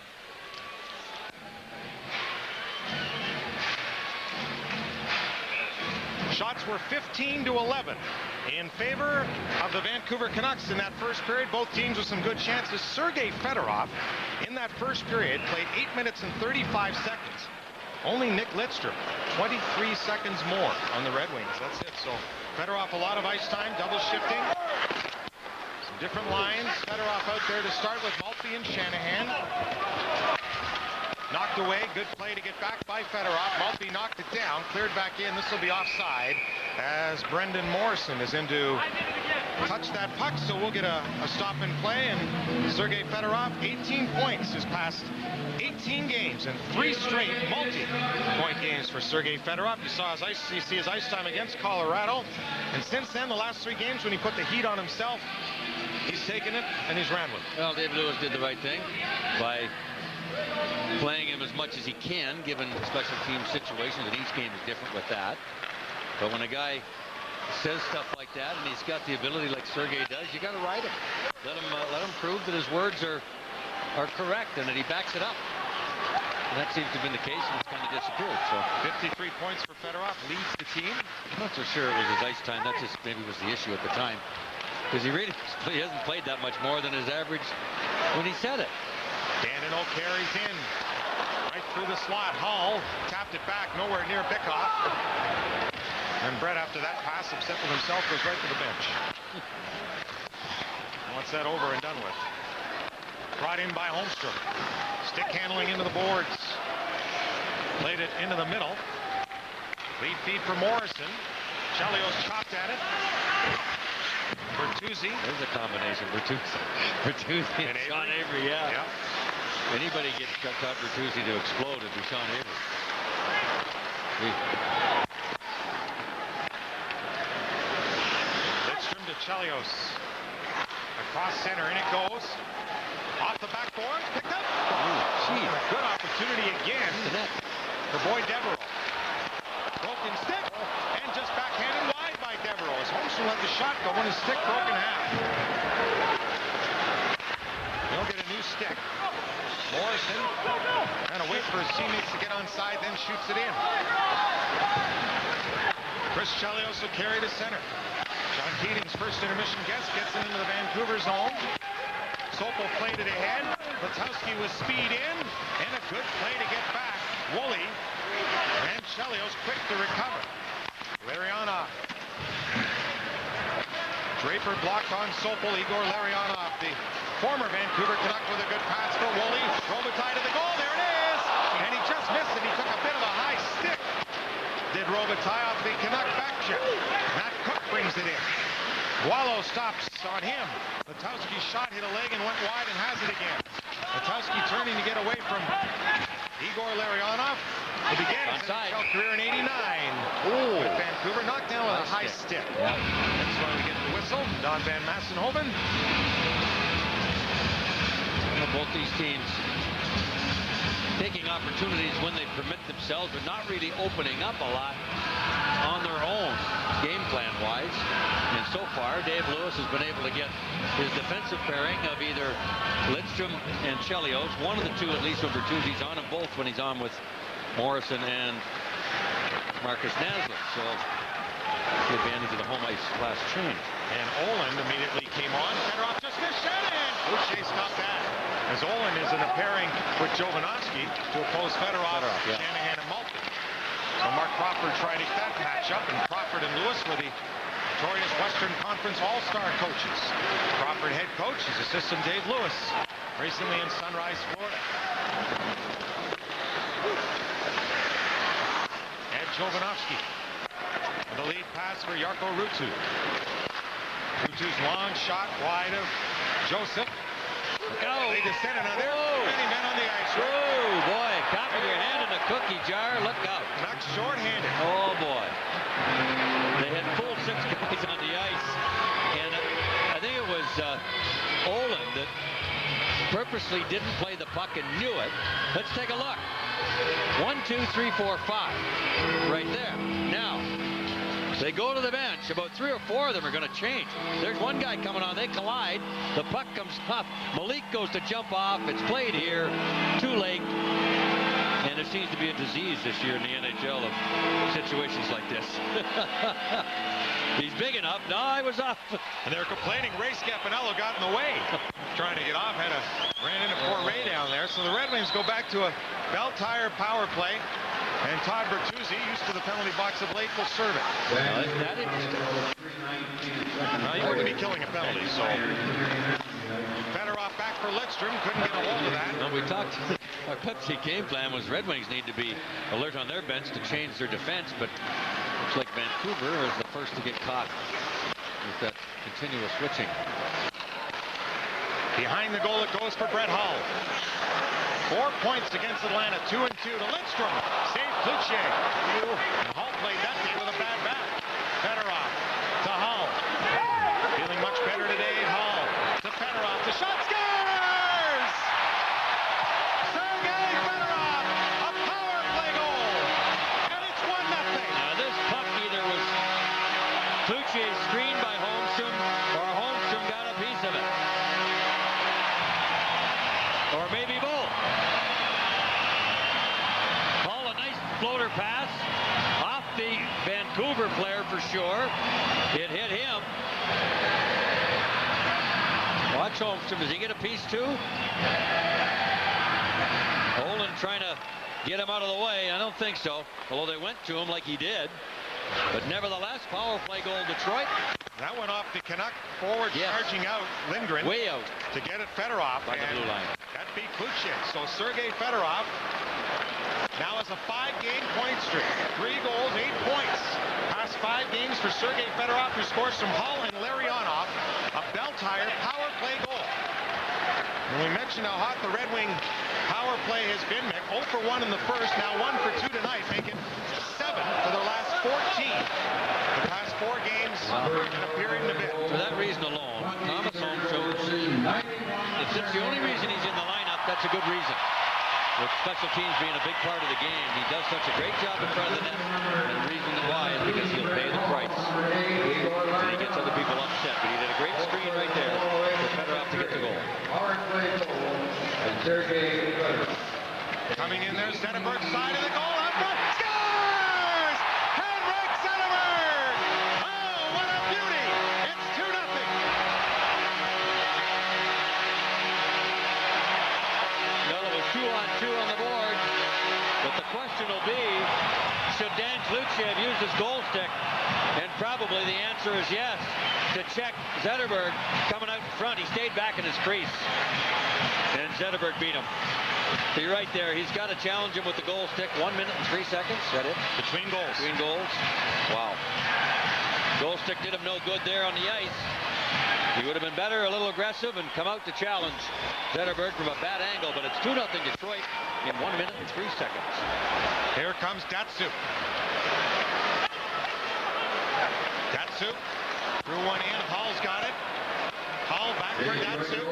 Speaker 1: Shots were 15 to 11 in favor of the Vancouver Canucks in that first period. Both teams with some good chances. Sergei Fedorov in that first period played 8 minutes and 35 seconds. Only Nick Lidstrom, 23 seconds more on the Red Wings. That's it. So Fedorov a lot of ice time, double shifting. Some different lines. Fedorov out there to start with Maltby and Shanahan. Knocked away. Good play to get back by Fedorov. Maltby knocked it down. Cleared back in. This will be offside as Brendan Morrison is in to touch that puck. So we'll get a stop and play. And Sergei Fedorov, 18 points his past 18 games and 3 straight multi-point games for Sergei Fedorov. You see his ice time against Colorado. And since then, the last 3 games when he put the heat on himself, he's taken it and he's ran with it.
Speaker 2: Well, Dave Lewis did the right thing by playing him as much as he can, given special team situations, and each game is different with that. But when a guy says stuff like that, and he's got the ability like Sergei does, you got to ride him. Let him prove that his words are correct and that he backs it up. And that seems to have been the case, and it's kind of disappeared. So
Speaker 1: 53 points for Fedorov, leads the team.
Speaker 2: I'm not so sure it was his ice time. That just maybe was the issue at the time, because he hasn't played that much more than his average when he said it.
Speaker 1: Danino carries in right through the slot. Hall tapped it back, nowhere near Bickoff. And Brett, after that pass, upset with himself, goes right to the bench. Wants that over and done with. Brought in by Holmstrom. Stick handling into the boards. Played it into the middle. Lead feed for Morrison. Chelios chopped at it. Bertuzzi.
Speaker 2: There's a combination. Bertuzzi and Sean Avery, yeah. Anybody gets taught Bertuzzi to explode, it'd be Sean Avery.
Speaker 1: Lidstrom to Chelios. Across center, in it goes. Off the backboard, picked up. Good opportunity again for Boyd Devereaux. Broken stick, and just backhanded wide by Devereaux. As Holmstrom let the shot go when his stick broke in half. He'll get a new stick. Morrison trying to wait for his teammates to get onside, then shoots it in. Chris Chelios will carry to center. John Keating's first intermission gets it into the Vancouver zone. Sopel played it ahead. Letowski with speed in, and a good play to get back. Woolley and Chelios quick to recover. Larionov. Draper blocked on Sopel. Igor Larionov, the former Vancouver Canuck, with a good pass for Woolley. Robitaille to the goal. There it is. And he just missed it. He took a bit of a high stick. Did Robitaille off the Canuck back check. Matt Cook brings it in. Boileau stops on him. Letowski's shot hit a leg and went wide and has it again. Letowski turning to get away from Igor Larionov will begin his NHL career in '89 with Vancouver, knocked down with a high stick.
Speaker 2: Yeah.
Speaker 1: That's why we get the whistle. Don Van Massenhoven.
Speaker 2: Both these teams taking opportunities when they permit themselves, but not really opening up a lot on their own, game plan-wise. And so far, Dave Lewis has been able to get his defensive pairing of either Lidstrom and Chelios, one of the two at least when Bertuzzi's on them, both when he's on with Morrison and Marcus Naslund. So the advantage of the home ice last change.
Speaker 1: And Oland immediately came on. Fedorov just missed Shanahan. Boucher stopped that. As Oland is in a pairing with Jovanovski to oppose Fedorov,
Speaker 2: yeah.
Speaker 1: Shanahan, and Malkin. So Mark Crawford trying to get that matchup, and Crawford and Lewis were the notorious Western Conference All-Star coaches. Crawford head coach, his assistant Dave Lewis, recently in Sunrise, Florida. Ed Jovanovski. And the lead pass for Jarkko Ruutu. Ruutu's long shot wide of Joseph. They descended on there. Many men on the ice.
Speaker 2: Oh boy, caught with your hand in a cookie jar. Look out.
Speaker 1: Knocked short-handed.
Speaker 2: Oh boy. They had full 6 guys on the ice. And I think it was Oland that purposely didn't play the puck and knew it. Let's take a look. 1, 2, 3, 4, 5. Right there. Now, they go to the bench. About 3 or 4 of them are going to change. There's one guy coming on. They collide. The puck comes up. Malik goes to jump off. It's played here. Too late. And it seems to be a disease this year in the NHL of situations like this. He's big enough. No, I was off.
Speaker 1: And they were complaining. Ray Scapanello got in the way. Trying to get off. Ran into poor Ray down there. So the Red Wings go back to a Bell Tire power play. And Todd Bertuzzi, used to the penalty box of late, will serve it. He wouldn't be killing a penalty, so Fedorov back for Lidstrom. Couldn't get a hold of that.
Speaker 2: Well, we talked. Our Pepsi game plan was Red Wings need to be alert on their bench to change their defense, but looks like Vancouver is the first to get caught with that continuous switching.
Speaker 1: Behind the goal it goes for Brett Hull. 4 points against Atlanta, 2-2 to Lidstrom. Save Cloutier. And Hull played that game with a bad back. Fedorov to Hull. Feeling much better today. Hull to Fedorov. The shot scores! Sergei Fedorov, a power play goal. And it's 1-0.
Speaker 2: Now this puck either was Cloutier's screened by Holmstrom or Holmstrom got a piece of it. Or maybe both. Hull, a nice floater pass off the Vancouver player for sure. It hit him. Watch Holmstrom. Does he get a piece too? Olin trying to get him out of the way. I don't think so. Although they went to him like he did. But nevertheless, power play goal Detroit.
Speaker 1: That went off the Canuck forward, charging out Lindgren.
Speaker 2: Way out.
Speaker 1: To get it Fedorov.
Speaker 2: By the blue line.
Speaker 1: That beat Cloutier. So Sergei Fedorov now has a 5-game point streak. 3 goals, 8 points. Past 5 games for Sergei Fedorov, who scores from Hull and Larionov. A Bell Tire power play goal. And we mentioned how hot the Red Wing power play has been. 0 for 1 in the first, now 1 for 2 tonight, making 7 for their last 14. The past 4 games in a period and a bit.
Speaker 2: For that reason alone, Thomas Holmstrom, if it's the only reason he's in the lineup, that's a good reason. With special teams being a big part of the game, he does such a great job in front of the net. And the reason why is because he'll pay the price. And he gets other people upset. But he did a great screen right there for Fedorov to get the goal.
Speaker 1: Coming in there, Zetterberg side of the goal, up front, scores! Henrik Zetterberg! Oh, what a beauty! It's 2-0.
Speaker 2: Well, it was 2-on-2 on the board. But the question will be, should Dan Cloutier have used his goal stick? And probably the answer is yes. To check Zetterberg coming out in front. He stayed back in his crease. And Zetterberg beat him. Be right there. He's got to challenge him with the goal stick. 1 minute and 3 seconds. Is that it?
Speaker 1: Between goals.
Speaker 2: Between goals. Wow. Goal stick did him no good there on the ice. He would have been better, a little aggressive, and come out to challenge Zetterberg from a bad angle, but it's 2-0 Detroit in 1 minute and 3 seconds.
Speaker 1: Here comes Datsyuk. Datsyuk threw one in. Hall's got it. Hall back for Datsyuk.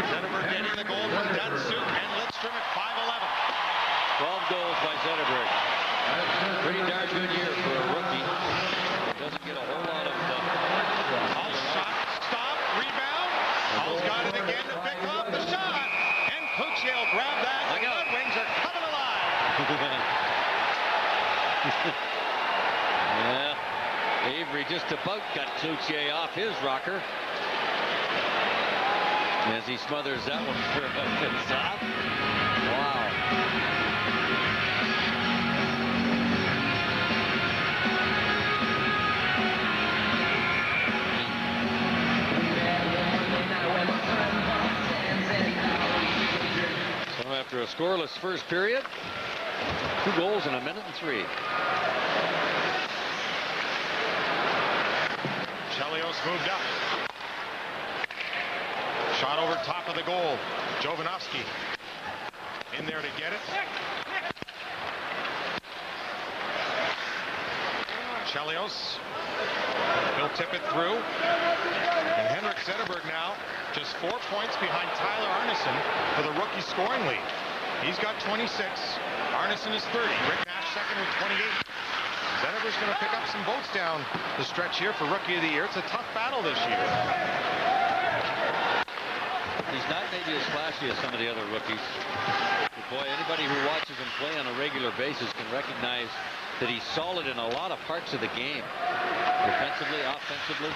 Speaker 1: Zetterberg getting the goal from Datsyuk and Lidstrom at 5'11".
Speaker 2: 12 goals by Zetterberg. Pretty darn good year for a rookie. Doesn't get a whole lot of
Speaker 1: Hall's shot, stop, rebound. Hall's got it again to pick up the shot. And Cloutier will grab that. The Red Wings are coming alive.
Speaker 2: Yeah, Avery just about got Cloutier off his rocker as he smothers that one for a stop. Wow. So after a scoreless first period, 2 goals in 1 minute and 3.
Speaker 1: Chelios moved up. Shot over top of the goal. Jovanovski in there to get it. Chelios. He'll tip it through. And Henrik Zetterberg now just 4 points behind Tyler Arneson for the rookie scoring lead. He's got 26. Arneson is 30. Rick Nash second with 28. Zetterberg's going to pick up some votes down the stretch here for Rookie of the Year. It's a tough battle this year.
Speaker 2: He's not maybe as flashy as some of the other rookies. But boy, anybody who watches him play on a regular basis can recognize that he's solid in a lot of parts of the game. Defensively, offensively.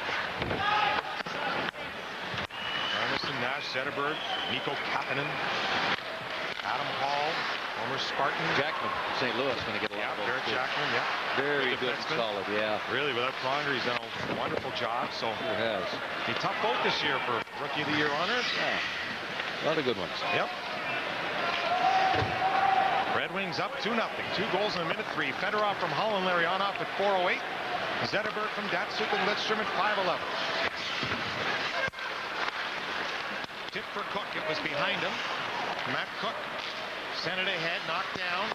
Speaker 1: Arneson, Nash, Zetterberg, Mikko Kapanen, Adam Hall, former Spartan.
Speaker 2: Jackman, St. Louis, going to get a lot of votes.
Speaker 1: Derek Jackman, yeah.
Speaker 2: Very good and solid, yeah.
Speaker 1: Really, without Pronger, he's done a wonderful job. So
Speaker 2: Sure has.
Speaker 1: a tough vote this year for Rookie of the Year honors.
Speaker 2: Yeah, a lot of good ones.
Speaker 1: Yep. Red Wings up 2-0. 2 goals in 1 minute 3. Fedorov from Hull and Larionov at 4:08. Zetterberg from Datsyuk and Lidstrom at 5:11. Tip for Cook. It was behind him. Matt Cook sent it ahead, knocked down.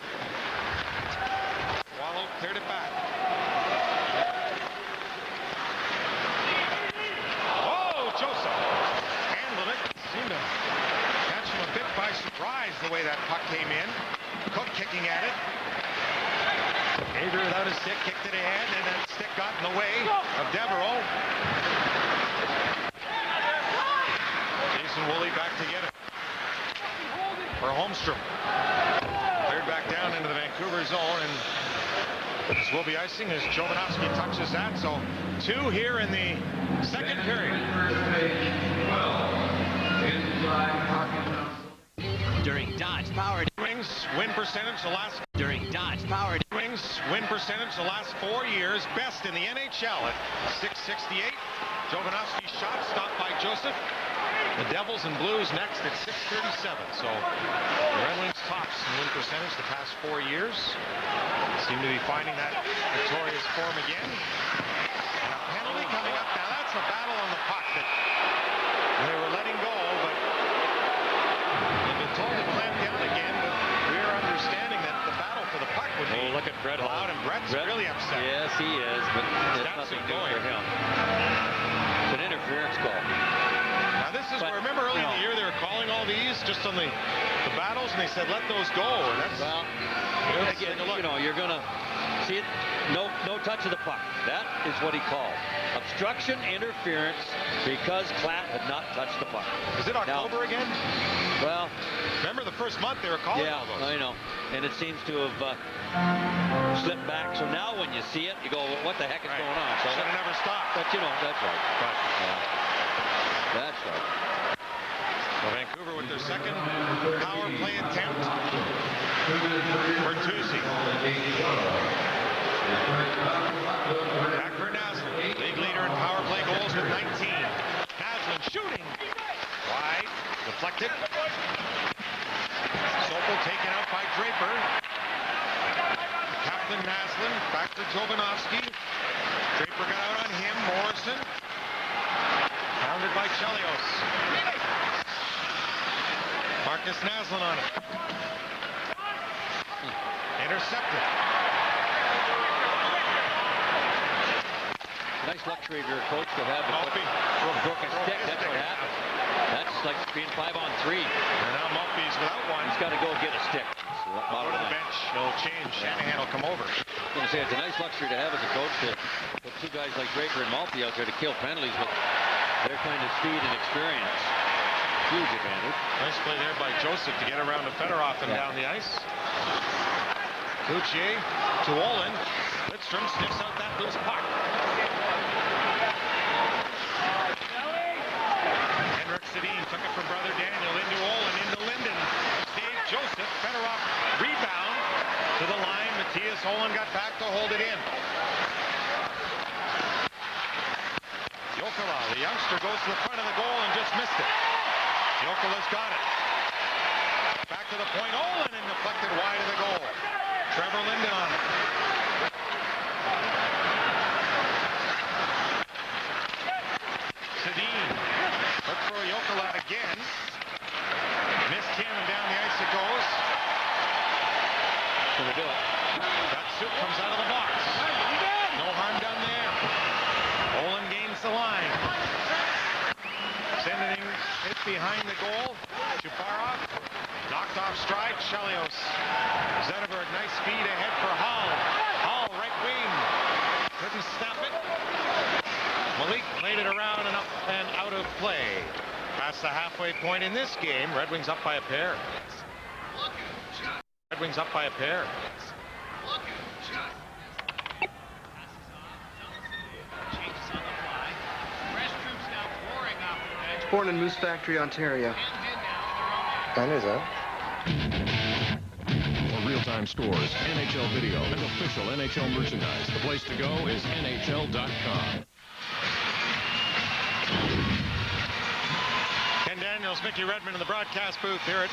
Speaker 1: Wallow cleared it back. Oh, Joseph handled it. Seemed to catch him a bit by surprise the way that puck came in. Cook kicking at it. Avery without his stick kicked it ahead, and that stick got in the way of Devereaux. Jason Woolley back to get it. For Holmstrom. Cleared back down into the Vancouver zone, and this will be icing as Jovanovski touches that. So 2 here in the second period.
Speaker 4: During Dodge Powered
Speaker 1: Wings win percentage the last Wings win percentage the last 4 years, best in the NHL at .668. Jovanovski's shot stopped by Joseph. The Devils and Blues next at .637. So the Red Wings tops in win percentage the past 4 years. Seem to be finding that victorious form again. And a penalty coming up now. That's a battle on the puck that they were letting go, but they've been told to clamp down again. But we're understanding that the battle for the puck would be
Speaker 2: look at Brett
Speaker 1: allowed, and Brett's really upset.
Speaker 2: Yes, he is, but it's nothing new for him. It's an interference call.
Speaker 1: Now this is, remember early in the year they were calling all these just on the battles, and they said let those go. And that's,
Speaker 2: well, again, you know, you're going to see it. No touch of the puck. That is what he called obstruction, interference, because Klatt had not touched the puck.
Speaker 1: Is it October again?
Speaker 2: Well,
Speaker 1: remember the first month they were calling all those.
Speaker 2: I know, and it seems to have slipped back. So now when you see it, you go, what the heck is going on? So
Speaker 1: should have never stopped.
Speaker 2: But you know, that's right.
Speaker 1: But
Speaker 2: that's right.
Speaker 1: So Vancouver with their second power play attempt. Bertuzzi. Back for Naslin. League leader in power play goals with 19. Naslin shooting. Wide. Deflected. Sopel taken out by Draper. Kaplan Naslin. Back to Jovanovski. Draper got out on him. Morrison. Marcus Naslund on it. Intercepted.
Speaker 2: Nice luxury of your coach to have the broken stick. That's what happened. That's like being 5-on-3.
Speaker 1: And now Maltby's without one.
Speaker 2: He's got to go get a stick.
Speaker 1: Go to the bench. He'll change. Shanahan will come over.
Speaker 2: I was going to say, it's a nice luxury to have as a coach to put two guys like Draper and Maltby out there to kill penalties with their kind of speed and experience. Huge advantage.
Speaker 1: Nice play there by Joseph to get around to Fedorov and down the ice. Cloutier to Olin. Lidstrom sniffs out that loose puck. Henrik Sedin took it from brother Daniel into Olin, into Linden. Save Joseph. Fedorov rebound to the line. Matthias Olin got back to hold it in. Jokela, the youngster, goes to the front of the goal and just missed it. Jokela's got it. Back to the point. Olin and deflected wide of the goal. Trevor Linden on it. Sedin. Look for Jokela again. Missed him and down the ice it goes.
Speaker 2: Gonna do it.
Speaker 1: That soup comes out of the box. No harm done there. Olin gains the line. Sending it behind the goal. Chuparov knocked off stride. Chelios. Zetterberg, nice speed ahead for Hall. Hall, right wing. Couldn't snap it. Malik played it around and up and out of play. Past the halfway point in this game. Red Wings up by a pair. Red Wings up by a pair.
Speaker 5: Born in Moose Factory, Ontario.
Speaker 6: That is it.
Speaker 7: For real-time scores, NHL video, and official NHL merchandise, the place to go is NHL.com.
Speaker 1: Ken Daniels, Mickey Redmond in the broadcast booth here at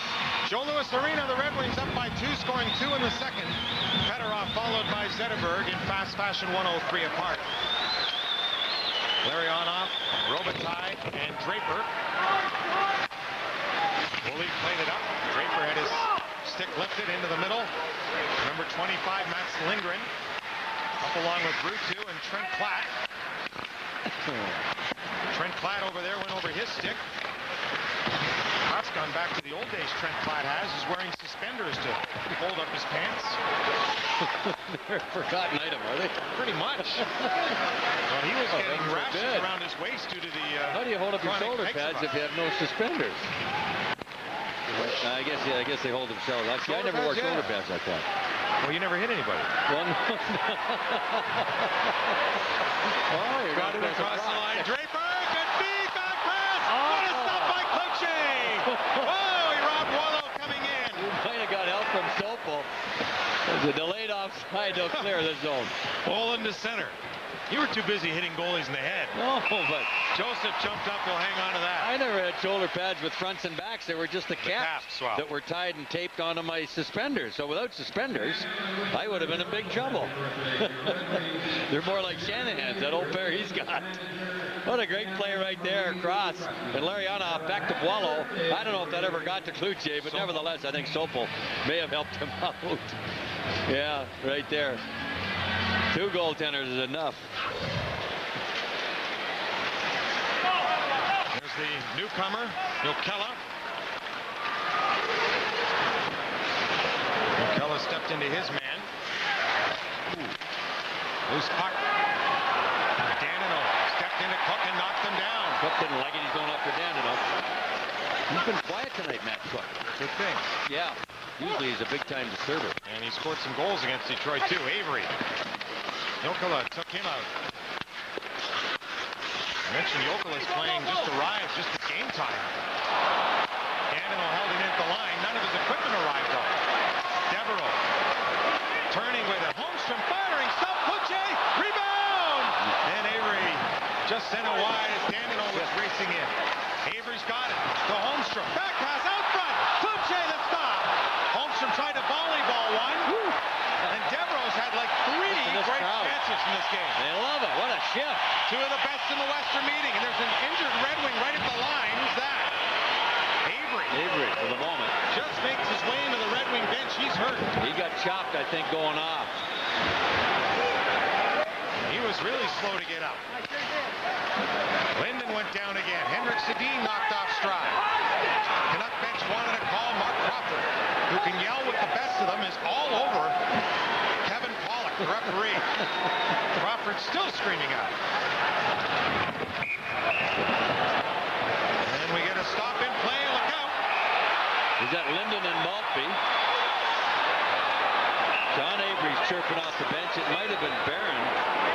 Speaker 1: Joe Louis Arena. The Red Wings up by 2, scoring 2 in the second. Fedorov followed by Zetterberg in fast fashion, 103 apart. Larionov, Robitaille, and Draper. Woolley played it up. Draper had his stick lifted into the middle. Number 25, Mats Lindgren. Up along with Rutu and Trent Platt. Trent Platt over there went over his stick. Platt's gone back to the old days. Trent Platt has. He's wearing suspenders to hold up his pants.
Speaker 2: They're a forgotten item, are they?
Speaker 1: Pretty much. Well, he was getting rashes around his waist due to the
Speaker 2: How do you hold up your shoulder pads if you have no suspenders? I guess they hold themselves. I never wore shoulder pads like that.
Speaker 1: Well, you never hit anybody.
Speaker 2: Well, no. Oh, you're
Speaker 1: got it across the line. Draper, good feed, back pass. What a stop by Cloutier. Oh, he robbed Wallow coming in.
Speaker 2: You might have got help from Sopel. There's a delayed offside to clear the zone.
Speaker 1: Olin to center. You were too busy hitting goalies in the head.
Speaker 2: No, but
Speaker 1: Joseph jumped up. He'll hang on to that.
Speaker 2: I never had shoulder pads with fronts and backs. They were just the caps
Speaker 1: wow.
Speaker 2: that were tied and taped onto my suspenders. So without suspenders, I would have been in big trouble. They're more like Shanahan's, that old pair he's got. What a great play right there across. And Larionov back to Boileau. I don't know if that ever got to Cloutier, but nevertheless, I think Sopel may have helped him out. Yeah, right there. 2 goaltenders is enough.
Speaker 1: There's the newcomer, Jokela. Jokela stepped into his man. Loose puck. Danino stepped into Cook and knocked him down.
Speaker 2: Cook didn't like it. He's going after Danino. He's been quiet tonight, Matt Cook.
Speaker 1: Good thing.
Speaker 2: Yeah. Usually he's a big-time disturber.
Speaker 1: And he scored some goals against Detroit, too. Avery. Jokela took him out. I mentioned Jokela's playing, just arrived, just at game time. Danino held it into the line. None of his equipment arrived, though. Devereaux turning with it. Holmstrom firing. Stop. Cloutier. Rebound. And Avery just sent it wide as Danino was racing in. Avery's got it. To Holmstrom. Back pass out front. Cloutier the stop. Holmstrom tried to volleyball one. And Devereaux's had like 3 great chances in this game.
Speaker 2: They love it. What a shift.
Speaker 1: 2 of the best in the Western meeting. And there's an injured Red Wing right at the line. Who's that? Avery Avery.
Speaker 2: Avery for the moment.
Speaker 1: Just makes his way into the Red Wing bench. He's hurt.
Speaker 2: He got chopped, I think, going off.
Speaker 1: He was really slow to get up. Linden went down again. Henrik Sedin knocked off stride. Canuck bench wanted to call Mark Crawford, who can yell with the best of them, is all over Kevin Pollock, the referee. Crawford still screaming out. And we get a stop in play. Look out.
Speaker 2: He's got Linden and Maltby. John Avery's chirping off the bench. It might have been Barron,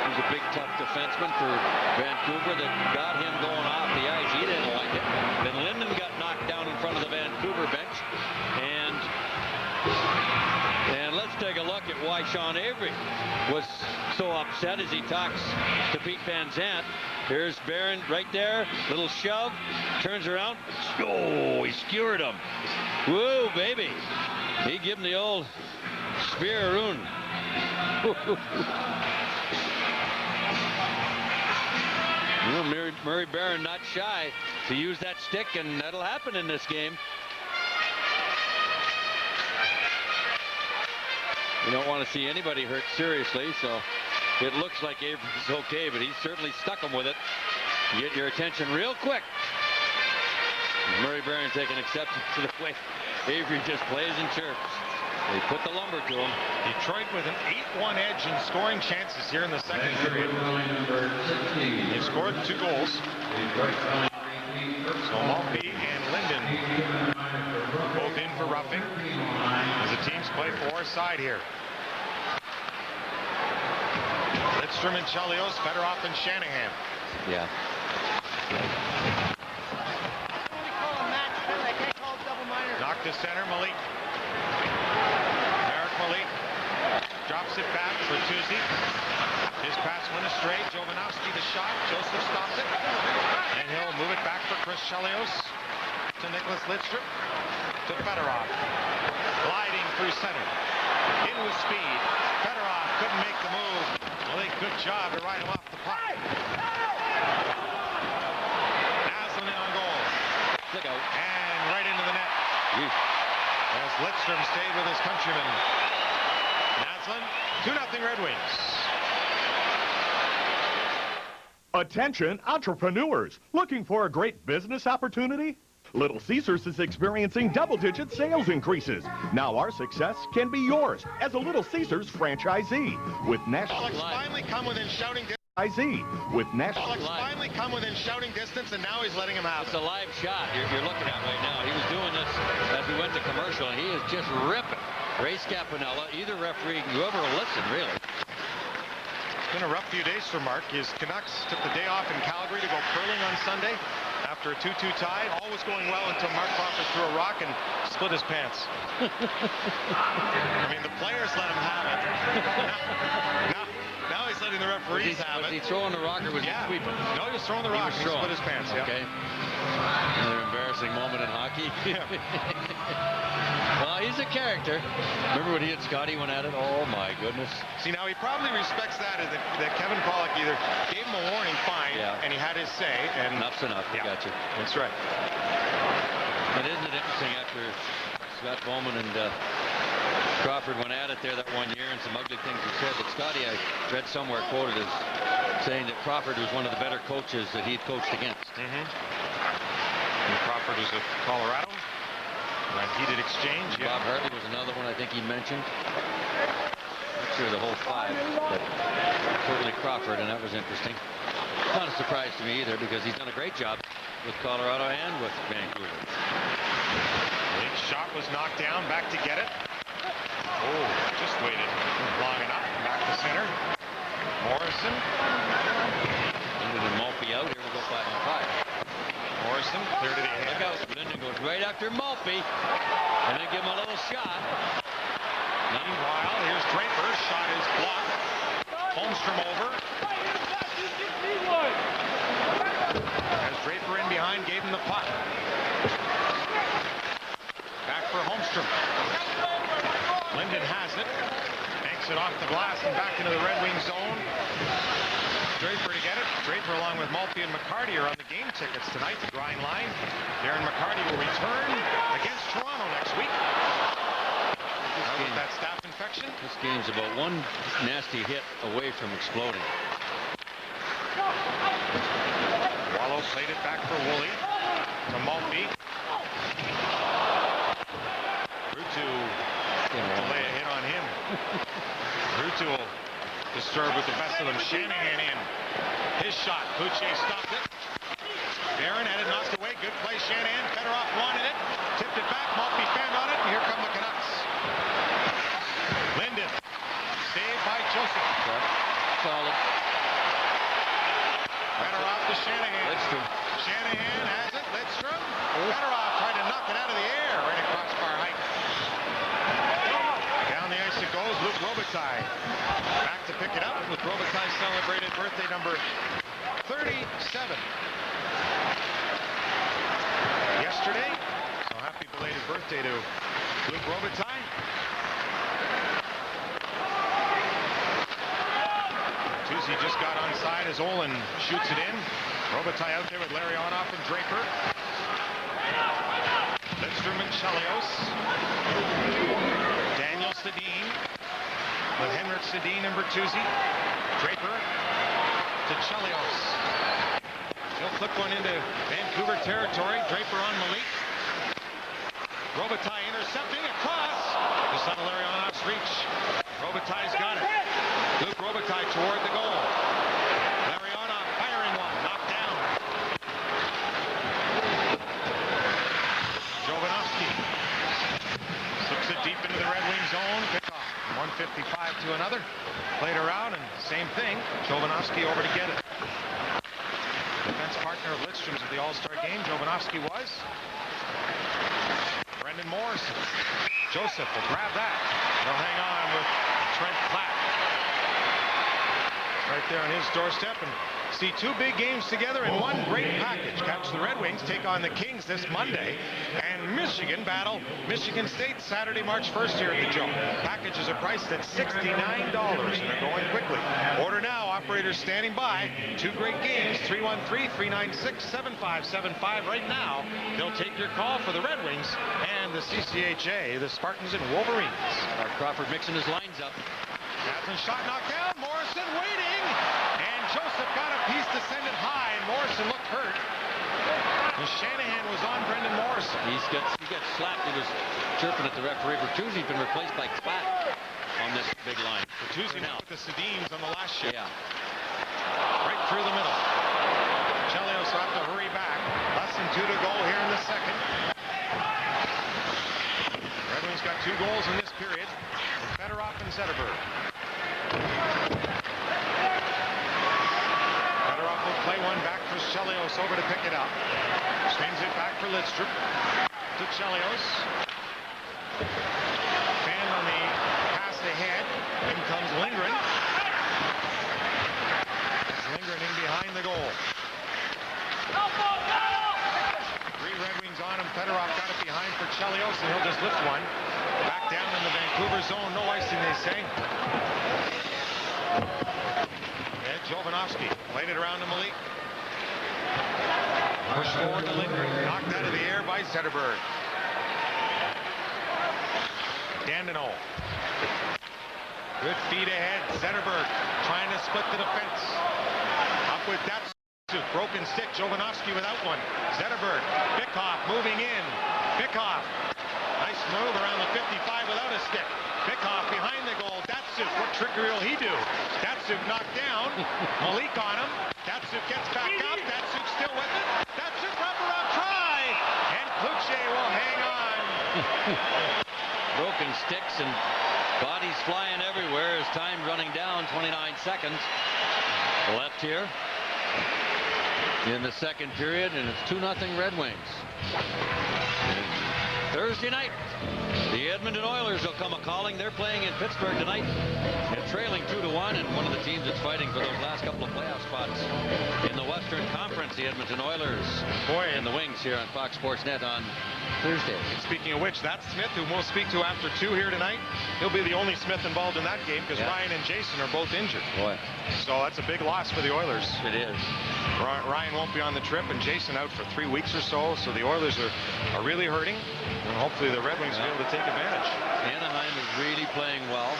Speaker 2: who's a big, tough defenseman for Vancouver, that got him going off the ice. He didn't like it. Then Linden got knocked down in front of the Vancouver bench. And let's take a look at why Sean Avery was so upset as he talks to Pete Van Zandt. Here's Barron right there. Little shove. Turns around. Oh, he skewered him. Whoa, baby. He gave him the old spear-a-roon. Murray Barron not shy to use that stick, and that'll happen in this game. You don't want to see anybody hurt seriously, so it looks like Avery's okay, but he certainly stuck him with it. You get your attention real quick. Murray Barron taking exception to the way Avery just plays and chirps. They put the lumber to him.
Speaker 1: Detroit with an 8-1 edge in scoring chances here in the second period. They scored 2 goals. So Maltby and Linden both in for roughing as the teams play for side here. Lidstrom and Chelios, Fedorov and Shanahan.
Speaker 2: Yeah.
Speaker 1: Knocked to center, Malik. Malik drops it back for Tuesday. His pass went astray. Jovanovski the shot. Joseph stops it. And he'll move it back for Chris Chelios to Nicholas Lidstrom to Fedorov. Gliding through center. In with speed. Fedorov couldn't make the move. Malik, good job to ride him off the puck. Naslin on goal. And right into the net. As Lidstrom stayed with his countryman. Naslin, 2-0 Red Wings.
Speaker 8: Attention entrepreneurs, looking for a great business opportunity? Little Caesars is experiencing double-digit sales increases. Now our success can be yours as a Little Caesars franchisee with national.
Speaker 1: Alex finally come within shouting distance. Alex finally come within shouting distance, and now he's letting him have it.
Speaker 2: It's a live shot you're looking at right now. He was doing this as we went to commercial, and he is just ripping. Ray Scapanella, either referee, whoever will listen, really.
Speaker 1: It's been a rough few days for Mark. His Canucks took the day off in Calgary to go curling on Sunday after a 2-2 tie. All was going well until Mark Crawford threw a rock and split his pants. I mean, the players let him have it. Now he's letting the referees have it.
Speaker 2: Was he throwing the rock or was he sweeping?
Speaker 1: No, he was throwing the rock. He split his pants.
Speaker 2: Okay. Another embarrassing moment in hockey.
Speaker 1: Yeah.
Speaker 2: Well, he's a character. Remember when he and Scotty went at it? Oh, my goodness.
Speaker 1: See, now he probably respects that Kevin Pollock either gave him a warning, fine, and he had his say. And
Speaker 2: enough's enough. Yeah. Gotcha.
Speaker 1: That's right.
Speaker 2: But isn't it interesting after Scott Bowman and Crawford went at it there that one year, and some ugly things were said, that Scotty, I read somewhere, quoted as saying that Crawford was one of the better coaches that he'd coached against.
Speaker 1: And Crawford was with Colorado. That heated exchange.
Speaker 2: Bob Hartley was another one I think he mentioned. Not sure the whole 5, but certainly Crawford, and that was interesting. Not a surprise to me either, because he's done a great job with Colorado and with Vancouver.
Speaker 1: Link's shot was knocked down, back to get it. Oh, just waited long enough. Back to center. Morrison.
Speaker 2: Linden and Maltby out. Here we go 5-on-5.
Speaker 1: Morrison cleared to the head.
Speaker 2: Look out. Linden goes right after Maltby. And then give him a little shot.
Speaker 1: Meanwhile, here's Draper. Shot is blocked. Holmstrom over. As Draper in behind, gave him the puck. Back for Holmstrom. Linden has it. Banks it off the glass and back into the Red Wing zone. Draper to get it. Draper along with Maltby and McCarty are on the game tickets tonight. The grind line. Darren McCarty will return against Toronto next week. With that staph infection.
Speaker 2: This game's about one nasty hit away from exploding.
Speaker 1: Wallow played it back for Woolley to Maltby. Ruutu to lay a hit on him. Ruutu will disturb with the best of them. Shanahan in. His shot. Cloutier stopped it. Barron had it knocked away. Good play, Shanahan. Fedorov wanted it. Tipped it back. Maltby fanned on it. And here come the Canucks. Linden. Saved by Joseph.
Speaker 2: Solid.
Speaker 1: Fedorov to Shanahan.
Speaker 2: Lidstrom.
Speaker 1: Shanahan has it. Lidstrom. Fedorov tried to knock it out of the air. Right across far height. Down the ice it goes. Luc Robitaille. Back to pick it up. Luc Robitaille celebrated birthday number 37. Yesterday. So happy belated birthday to Luc Robitaille. Tuesday just got onside as Olin shoots it in. Robitaille out there with Larionov and Draper. Lidstrom and Chelios. Daniel Sedin with Henrik Sedin and Bertuzzi. Draper to Chelios. He'll flip one into Vancouver territory. Draper on Malik. Robitaille intercepting across. Just out of Larionov's reach. Robitaille's got it. Luc Robitaille toward the goal. Larionov firing one. Knocked down. Jovanovski slips it deep into the Red Wing zone. Pickoff. 155 to another. Played around and same thing. Jovanovski over to get it. Defense partner of Lidstrom's at the All-Star game. Jovanovski was. Brendan Morrison. Joseph will grab that. They'll hang on with Trent Platt. Right there on his doorstep, and see two big games together in one great package. Catch the Red Wings take on the Kings this Monday, and Michigan battle Michigan State Saturday, March 1st here at the Joe. Packages are priced at $69 and are going quickly. Order now. Operators standing by. Two great games. 313-396-7575 right now. They'll take your call for the Red Wings and the CCHA, the Spartans and Wolverines.
Speaker 2: Crawford mixing his lines up.
Speaker 1: That's a shot knocked down. Morrison waiting. And Joseph got a piece to send it high. And Morrison looked hurt. And Shanahan was on Brendan Morrison.
Speaker 2: He got slapped. He was chirping at the referee. Bertuzzi's been replaced by Platt on this big line.
Speaker 1: Bertuzzi now with the Sedins on the last shift.
Speaker 2: Yeah.
Speaker 1: Right through the middle. Chelios will have to hurry back. Less than 2 to go here in the second. Red Wings got 2 goals in this period. Fedorov and Zetterberg. Fedorov will play one back for Chelios over to pick it up. Swings it back for Lidstrom to Chelios. Fan on the pass ahead. In comes Lindgren. Lindgren in behind the goal. 3 Red Wings on him. Fedorov got it behind for Chelios, and he'll just lift one. Back down in the Vancouver zone. No icing, they say. And Jovanovski played it around to Malik. Push forward to Lindgren. Knocked out of the air by Zetterberg. Dandenol. Good feet ahead. Zetterberg trying to split the defense. Up with that. Broken stick. Jovanovski without one. Zetterberg. Bickoff moving in. Bickoff. Nice move around the 55 without a stick. Bickoff behind the goal. Datsuk. What trickery will he do? Datsuk knocked down. Malik on him. Datsuk gets back up. Datsuk still with it. Datsuk wraparound try. And Cloutier will hang on.
Speaker 2: Broken sticks and bodies flying everywhere as time running down. 29 seconds left here in the second period, and it's 2-0 Red Wings. Thursday night, the Edmonton Oilers will come a-calling. They're playing in Pittsburgh tonight and trailing 2-1, and one of the teams that's fighting for those last couple of playoff spots in the West. Western Conference, the Edmonton Oilers.
Speaker 1: Boy,
Speaker 2: And the Wings here on Fox Sports Net on Thursday.
Speaker 1: speaking of which, that's Smith, whom we'll speak to after 2 here tonight. He'll be the only Smith involved in that game because Ryan and Jason are both injured.
Speaker 2: Boy,
Speaker 1: So that's a big loss for the Oilers.
Speaker 2: it is.
Speaker 1: Ryan won't be on the trip and Jason out for 3 weeks or so. So the Oilers are really hurting. And hopefully the Red Wings will be able to take advantage.
Speaker 2: Anaheim is really playing well.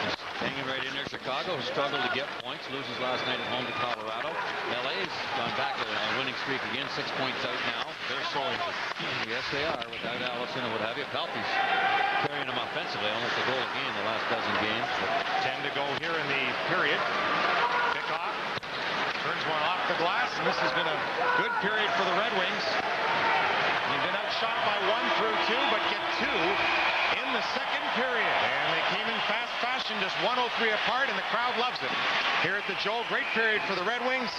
Speaker 2: Just hanging right in there. Chicago has struggled to get points. Loses last night at home to Colorado. LA's gone back on a winning streak again. 6 points out now.
Speaker 1: They're so injured.
Speaker 2: Yes, they are. Without Allison and what have you. Palpy's carrying them offensively. Almost a goal a game the last dozen games.
Speaker 1: 10 to go here in the period. Pick off. Turns one off the glass. And this has been a good period for the Red Wings. They've been outshot by 1 through 2, but get 2 in the second period. And they came in fast fashion, just 103 apart, and the crowd loves it. Here at the Joel, great period for the Red Wings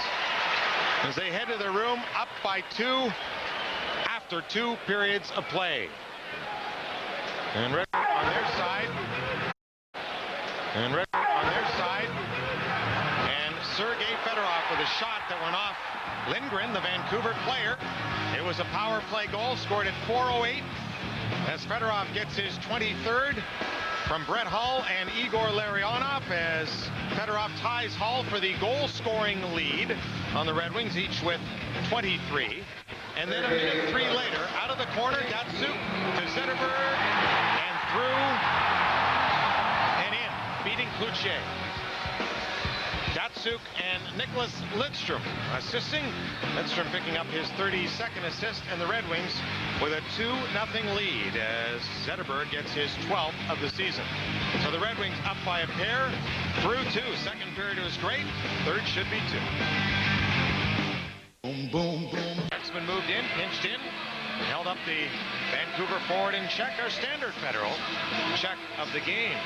Speaker 1: as they head to their room up by 2 after 2 periods of play. And Red on their side. And Red on their side. And Sergei Fedorov with a shot that went off Lindgren, the Vancouver player. It was a power play goal, scored at 4:08 as Fedorov gets his 23rd from Brett Hull and Igor Larionov as Fedorov ties Hull for the goal-scoring lead on the Red Wings, each with 23. And then a minute 3 later, out of the corner, Datsuk to Zetterberg and through and in, beating Cloutier. Datsuk and Nicholas Lidstrom assisting. Lidstrom picking up his 32nd assist, and the Red Wings with a 2-0 lead as Zetterberg gets his 12th of the season. So the Red Wings up by a pair through 2. Second period was great. Third should be 2. Boom, boom, boom. X-Men moved in, pinched in, held up the Vancouver forward in check. Our standard Federal check of the game.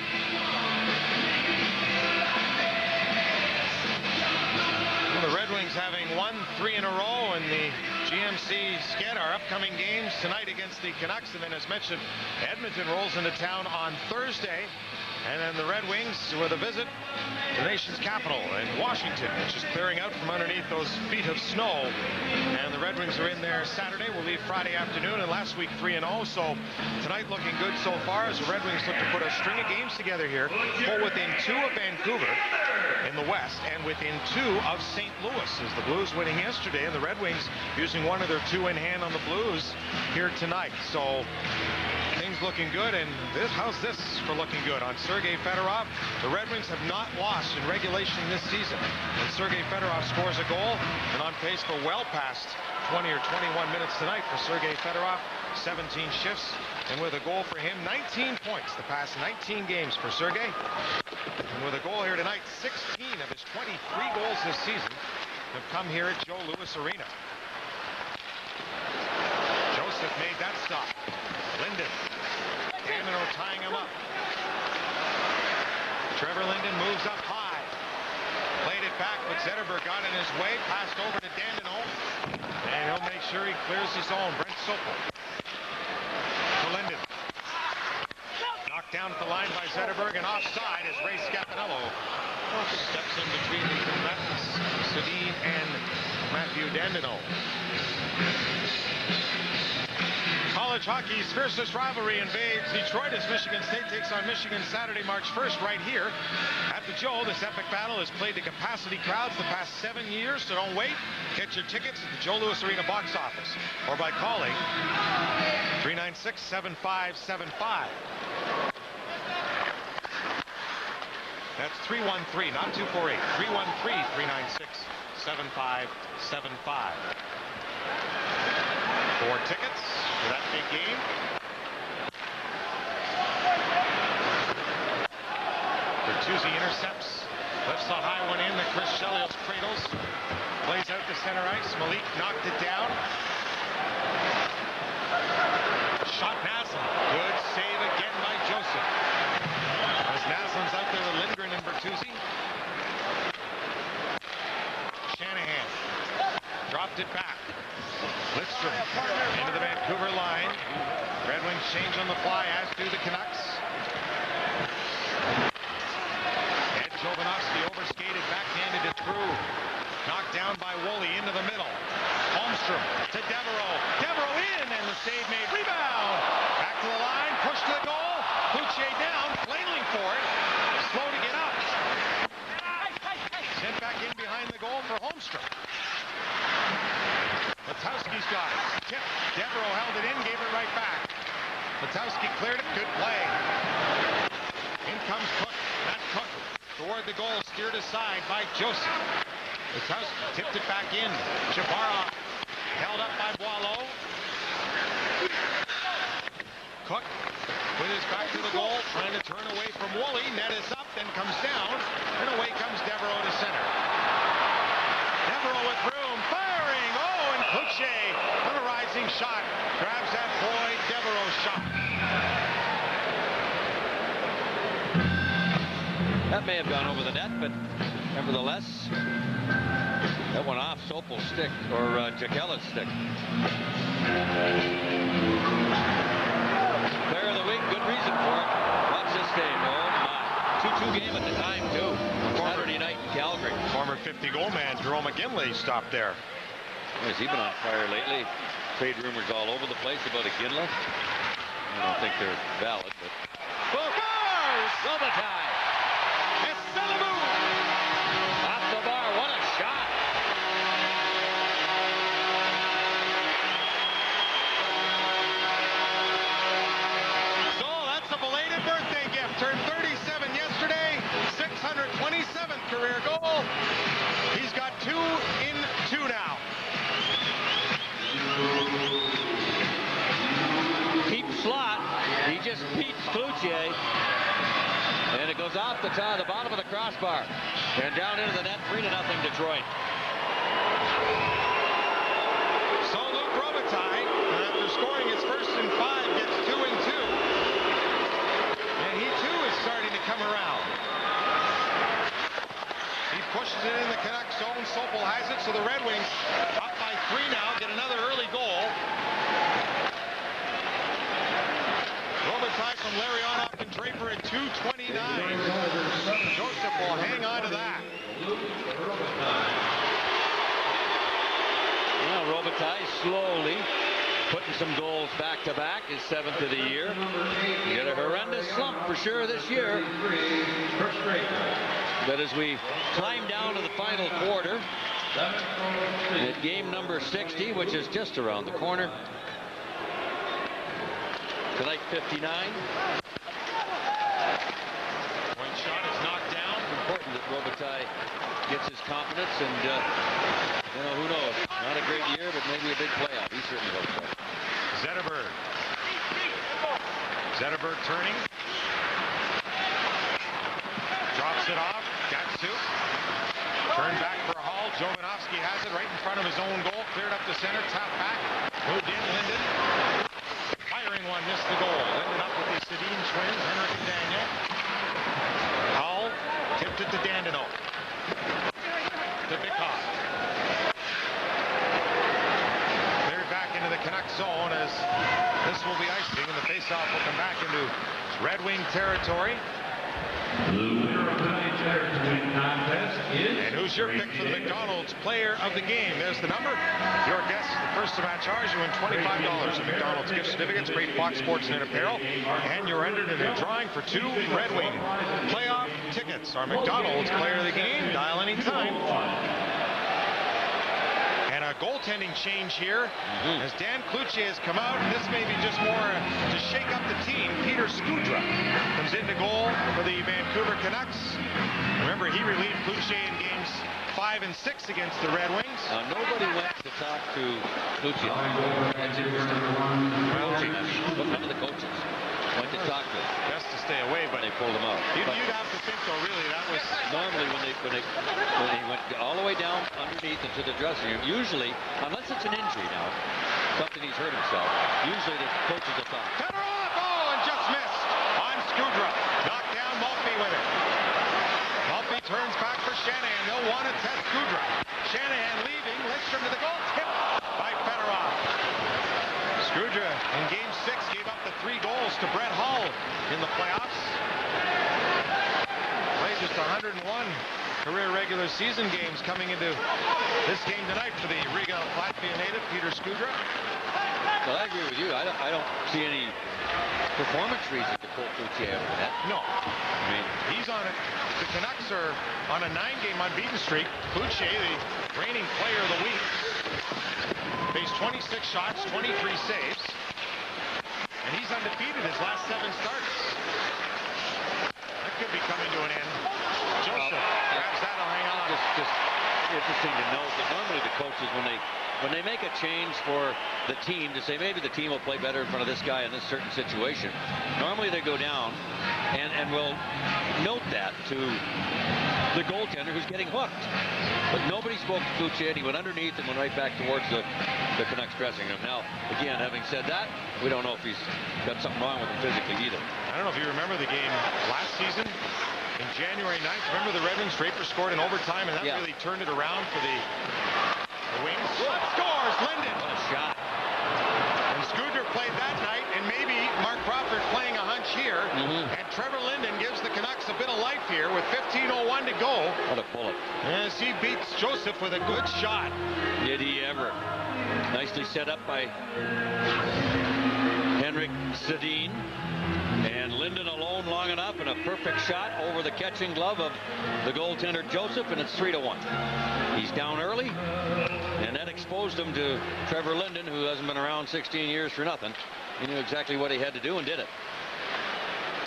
Speaker 1: Well, the Red Wings having won 3 in a row in the GMC skid. Our upcoming games tonight against the Canucks, and then as mentioned, Edmonton rolls into town on Thursday. And then the Red Wings with a visit to the nation's capital in Washington, which is clearing out from underneath those feet of snow. And the Red Wings are in there Saturday. We'll leave Friday afternoon, and last week 3-0. So tonight looking good so far as the Red Wings look to put a string of games together here. Pull within 2 of Vancouver in the West and within 2 of St. Louis as the Blues winning yesterday, and the Red Wings using one of their 2 in hand on the Blues here tonight. So things looking good, and how's this for looking good on Sergei Fedorov? The Red Wings have not lost in regulation this season, and Sergei Fedorov scores a goal and on pace for well past 20 or 21 minutes tonight for Sergei Fedorov. 17 shifts, and with a goal for him, 19 points the past 19 games for Sergei. And with a goal here tonight, 16 of his 23 goals this season have come here at Joe Louis Arena. Joseph made that stop. Linden. Dandino tying him up. Trevor Linden moves up high. Played it back, but Zetterberg got in his way. Passed over to Dandino. And he'll make sure he clears his own. Brent Sopel. To Linden. Knocked down at the line by Zetterberg, and offside as Ray Scapanello steps in between Sedin and Matthew Dandino. College hockey's fiercest rivalry invades Detroit as Michigan State takes on Michigan Saturday, March 1st, right here at the Joe. This epic battle has played to capacity crowds the past 7 years, so don't wait. Get your tickets at the Joe Louis Arena box office or by calling 396-7575. That's 313, not 248. 313-396-7575. 4 tickets for that big game. Bertuzzi intercepts, lifts the high one in that Chris Chelios cradles, plays out to center ice. Malik knocked it down. Shot Naslund. Good save again by Joseph. As Naslund's out there with Lindgren and Bertuzzi. Shanahan dropped it back. Lidstrom into the Vancouver line. Red Wings change on the fly, as do the Canucks. Ed Jovanovski overskated, backhanded it through. Knocked down by Woolley into the middle. Holmstrom to Devereaux. Devereaux in, and the save made. Rebound. Back to the line. Push to the goal. Cloutier down. Flailing for it. Slow to get up. Sent back in behind the goal for Holmstrom. Matowski's got it. Tip. Devereaux held it in. Gave it right back. Matowski cleared it. Good play. In comes Cook. Not Cook. Toward the goal. Steered aside by Joseph. Matowski tipped it back in. Chaparro held up by Boileau. Cook with his back to the goal, trying to turn away from Woolley. Net is up, then comes down, and away comes Devereaux to center. Devereaux with room, firing. Oh, and Cloutier on a rising shot grabs that Boyd Devereaux shot.
Speaker 2: That may have gone over the net, but nevertheless, that went off Sopel's stick, or Jakella's stick. Player of the week, good reason for it. Watch this game. Oh my. 2-2 game at the time, too. Saturday night in Calgary.
Speaker 1: Former 50-goal man Jerome McGinley stopped there.
Speaker 2: Has he been on fire lately? Trade rumors all over the place about Iginla. I don't think they're valid, but...
Speaker 1: Scores!
Speaker 2: Robitaille! Off the bar, what a shot!
Speaker 1: So that's a belated birthday gift. Turned 37 yesterday, 627th career goal. He's got 2 in 2 now.
Speaker 2: Deep slot. He just beats Cloutier. And it goes off the top, the bottom of the crossbar. And down into the net, 3-0 Detroit.
Speaker 1: So Luc Robitaille, after scoring his first in 5, gets 2 in 2. And he too is starting to come around. He pushes it in the Canucks zone. Sopel has it, so the Red Wings up by 3 now, get another early goal. Robitaille from Larionov and Draper at 2:29. Joseph will hang on to that.
Speaker 2: Well, Robitaille slowly putting some goals back-to-back, his 7th of the year. He had a horrendous slump for sure this year. But as we climb down to the final quarter, at game number 60, which is just around the corner, tonight 59.
Speaker 1: Point shot is knocked down.
Speaker 2: It's important that Robitaille gets his confidence, and you know, who knows? Not a great year, but maybe a big playoff. He certainly hopes so.
Speaker 1: Zetterberg. Zetterberg turning. Drops it off. Gatsu. Turned back for a haul. Jovanovski has it right in front of his own goal. Cleared up the center. Tap back. Moved in. Linden. Firing one. Missed the goal. Linden up with the Sedin twins. Henrik and Daniel. Hull. Tipped it to Dandenault. To Bikov. Cleared back into the Canucks zone as this will be icing, and the faceoff will come back into Red Wing territory. And who's your pick for the McDonald's Player of the Game? There's the number. Your guess, the first to match ours, you win $25 in McDonald's gift certificates, great Fox Sports Net apparel, and you're entered in a drawing for 2 Red Wing playoff tickets. Our McDonald's Player of the Game. Dial anytime. And a goaltending change here as Dan Cloutier has come out, and this may be just more to shake up the team. Peter Skudra comes into goal for the Vancouver Canucks. Remember, he relieved Cloutier in games 5 and 6 against the Red Wings.
Speaker 2: Nobody went to talk to Cloutier. That's interesting. Well, none of the coaches went to talk to him.
Speaker 1: Best to stay away, but
Speaker 2: They pulled him out.
Speaker 1: you'd have to think, though, really, that was...
Speaker 2: Normally, when he went all the way down underneath into the dressing room, usually, unless it's an injury now, something he's hurt himself, usually the coaches will talk.
Speaker 1: Fedorov! Oh, and just missed on Skudra. Knocked down Maltby with it. Maltby turns back for Shanahan. They'll want to test Skudra. Shanahan leaving. Lidstrom to the goal. Tipped by Fedorov. Skudra in game 6 gave up the 3 goals to Brett Hull in the playoffs. Played just 101 career regular season games coming into this game tonight for the Riga Latvia native, Peter Skudra.
Speaker 2: Well, I agree with you. I don't see any performance reason to pull Cloutier over that.
Speaker 1: No.
Speaker 2: I mean,
Speaker 1: He's on it. The Canucks are on a 9-game unbeaten streak. Cloutier, the reigning player of the week, faced 26 shots, 23 saves, and he's undefeated his last 7 starts. That could be coming to an end. Joseph grabs that, will hang on.
Speaker 2: just interesting to note that normally the coaches, when they make a change for the team to say maybe the team will play better in front of this guy in this certain situation, normally they go down and will note that to the goaltender who's getting hooked. But nobody spoke to Cloutier. He went underneath and went right back towards the Canucks dressing room. Now, again, having said that, we don't know if he's got something wrong with him physically either.
Speaker 1: I don't know if you remember the game last season. In January 9th, remember the Red Wings? Draper scored in overtime, and that really turned it around for the Wings. Scores! Linden!
Speaker 2: What a shot.
Speaker 1: And Skudra played that night, and maybe Mark Crawford playing a hunch here. And Trevor Linden gives the Canucks a bit of life here with 15:01 to go.
Speaker 2: What a bullet.
Speaker 1: As he beats Joseph with a good shot.
Speaker 2: Did he ever. Nicely set up by Henrik Sedin. And Linden alone long enough, and a perfect shot over the catching glove of the goaltender Joseph, and it's 3-1. He's down early, and that exposed him to Trevor Linden, who hasn't been around 16 years for nothing. He knew exactly what he had to do and did it.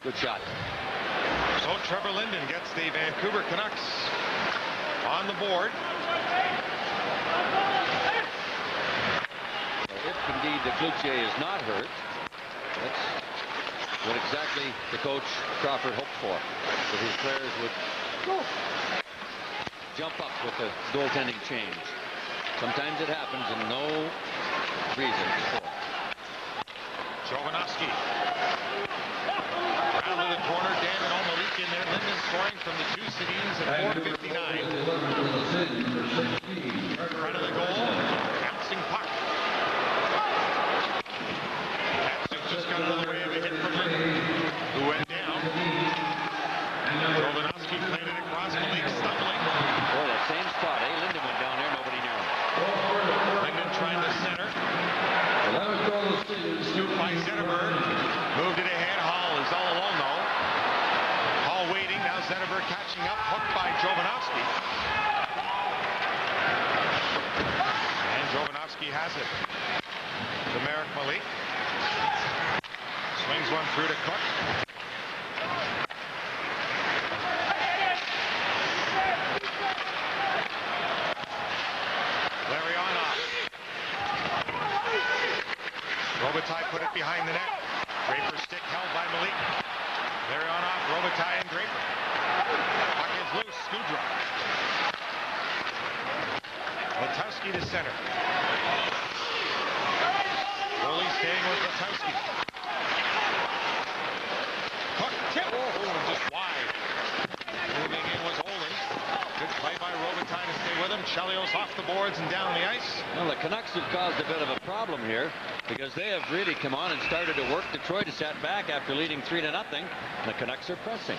Speaker 2: Good shot.
Speaker 1: So Trevor Linden gets the Vancouver Canucks on the board.
Speaker 2: So if indeed the Cloutier is not hurt, that's what exactly the coach Crawford hoped for, that his players would jump up with the goaltending change. Sometimes it happens and no reason for it.
Speaker 1: Jovanovski. Down to the corner, Dan and O'Malik in there. Linden scoring from the 2 Sedins at 4:59. Front of the goal, bouncing puck. That's just got another way of a hit from Linden, who went down. Jovanovski played it across, Malik stumbling.
Speaker 2: Boy, that same spot, eh? Linden went down there, nobody near him.
Speaker 1: Linden trying to center. Scoop by Zetterberg. Moved it ahead. Hall is all alone though. Hall waiting. Now Zetterberg catching up. Hooked by Jovanovski. And Jovanovski has it. To Marek Malik. Swings one through to Cook. Robitaille put it behind the net. Draper stick held by Malik. Larionov, Robitaille, and Draper. Puck is loose. Skudra. Letowski to center. Goalie staying with Letowski. Cook tip. Oh, just wide. Moving in was Olin. Good play by Robitaille to stay with him. Chelios off the boards and down the ice.
Speaker 2: Well, the Canucks have caused a bit of a problem here, because they have really come on and started to work. Detroit has sat back after leading 3-0. The Canucks are pressing.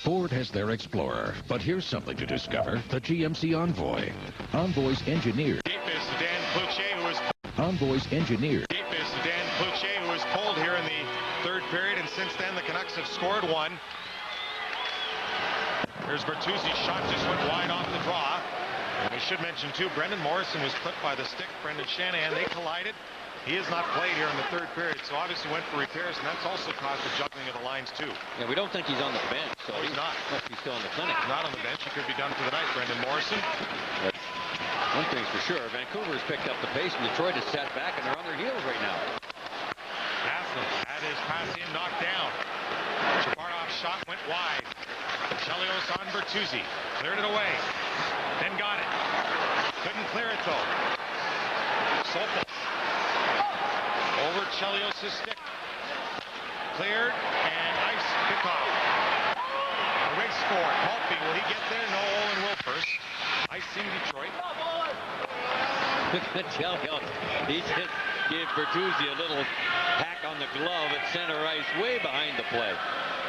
Speaker 7: Ford has their Explorer, but here's something to discover: the GMC Envoy. Envoy's engineered.
Speaker 1: Deep is Dan Cloutier, who is
Speaker 7: Envoy's engineered.
Speaker 1: deep is Dan Cloutier, who was pulled here in the 3rd period, and since then the Canucks have scored 1. Here's Bertuzzi's shot, just went wide off the draw. And we should mention too, Brendan Morrison was clipped by the stick. Brendan Shanahan, they collided. He has not played here in the 3rd period, so obviously went for repairs, and that's also caused the juggling of the lines too.
Speaker 2: Yeah, we don't think he's on the bench, so
Speaker 1: He's not.
Speaker 2: Must be still in the clinic.
Speaker 1: Not on the bench. He could be done for the night, Brendan Morrison.
Speaker 2: But one thing's for sure, Vancouver has picked up the pace, and Detroit has sat back, and they're on their heels right now.
Speaker 1: Naslund had his pass in, knocked down. Chabarov's shot went wide. Chelios on Bertuzzi. Cleared it away. Then got it. Couldn't clear it though. Sopel. Over Chelios' stick. Cleared and nice kickoff. A race for it. Maltby, will he get there? No, Owen will first. Nice seeing Detroit.
Speaker 2: Chelios, he just gave Bertuzzi a little hack on the glove at center ice, way behind the play.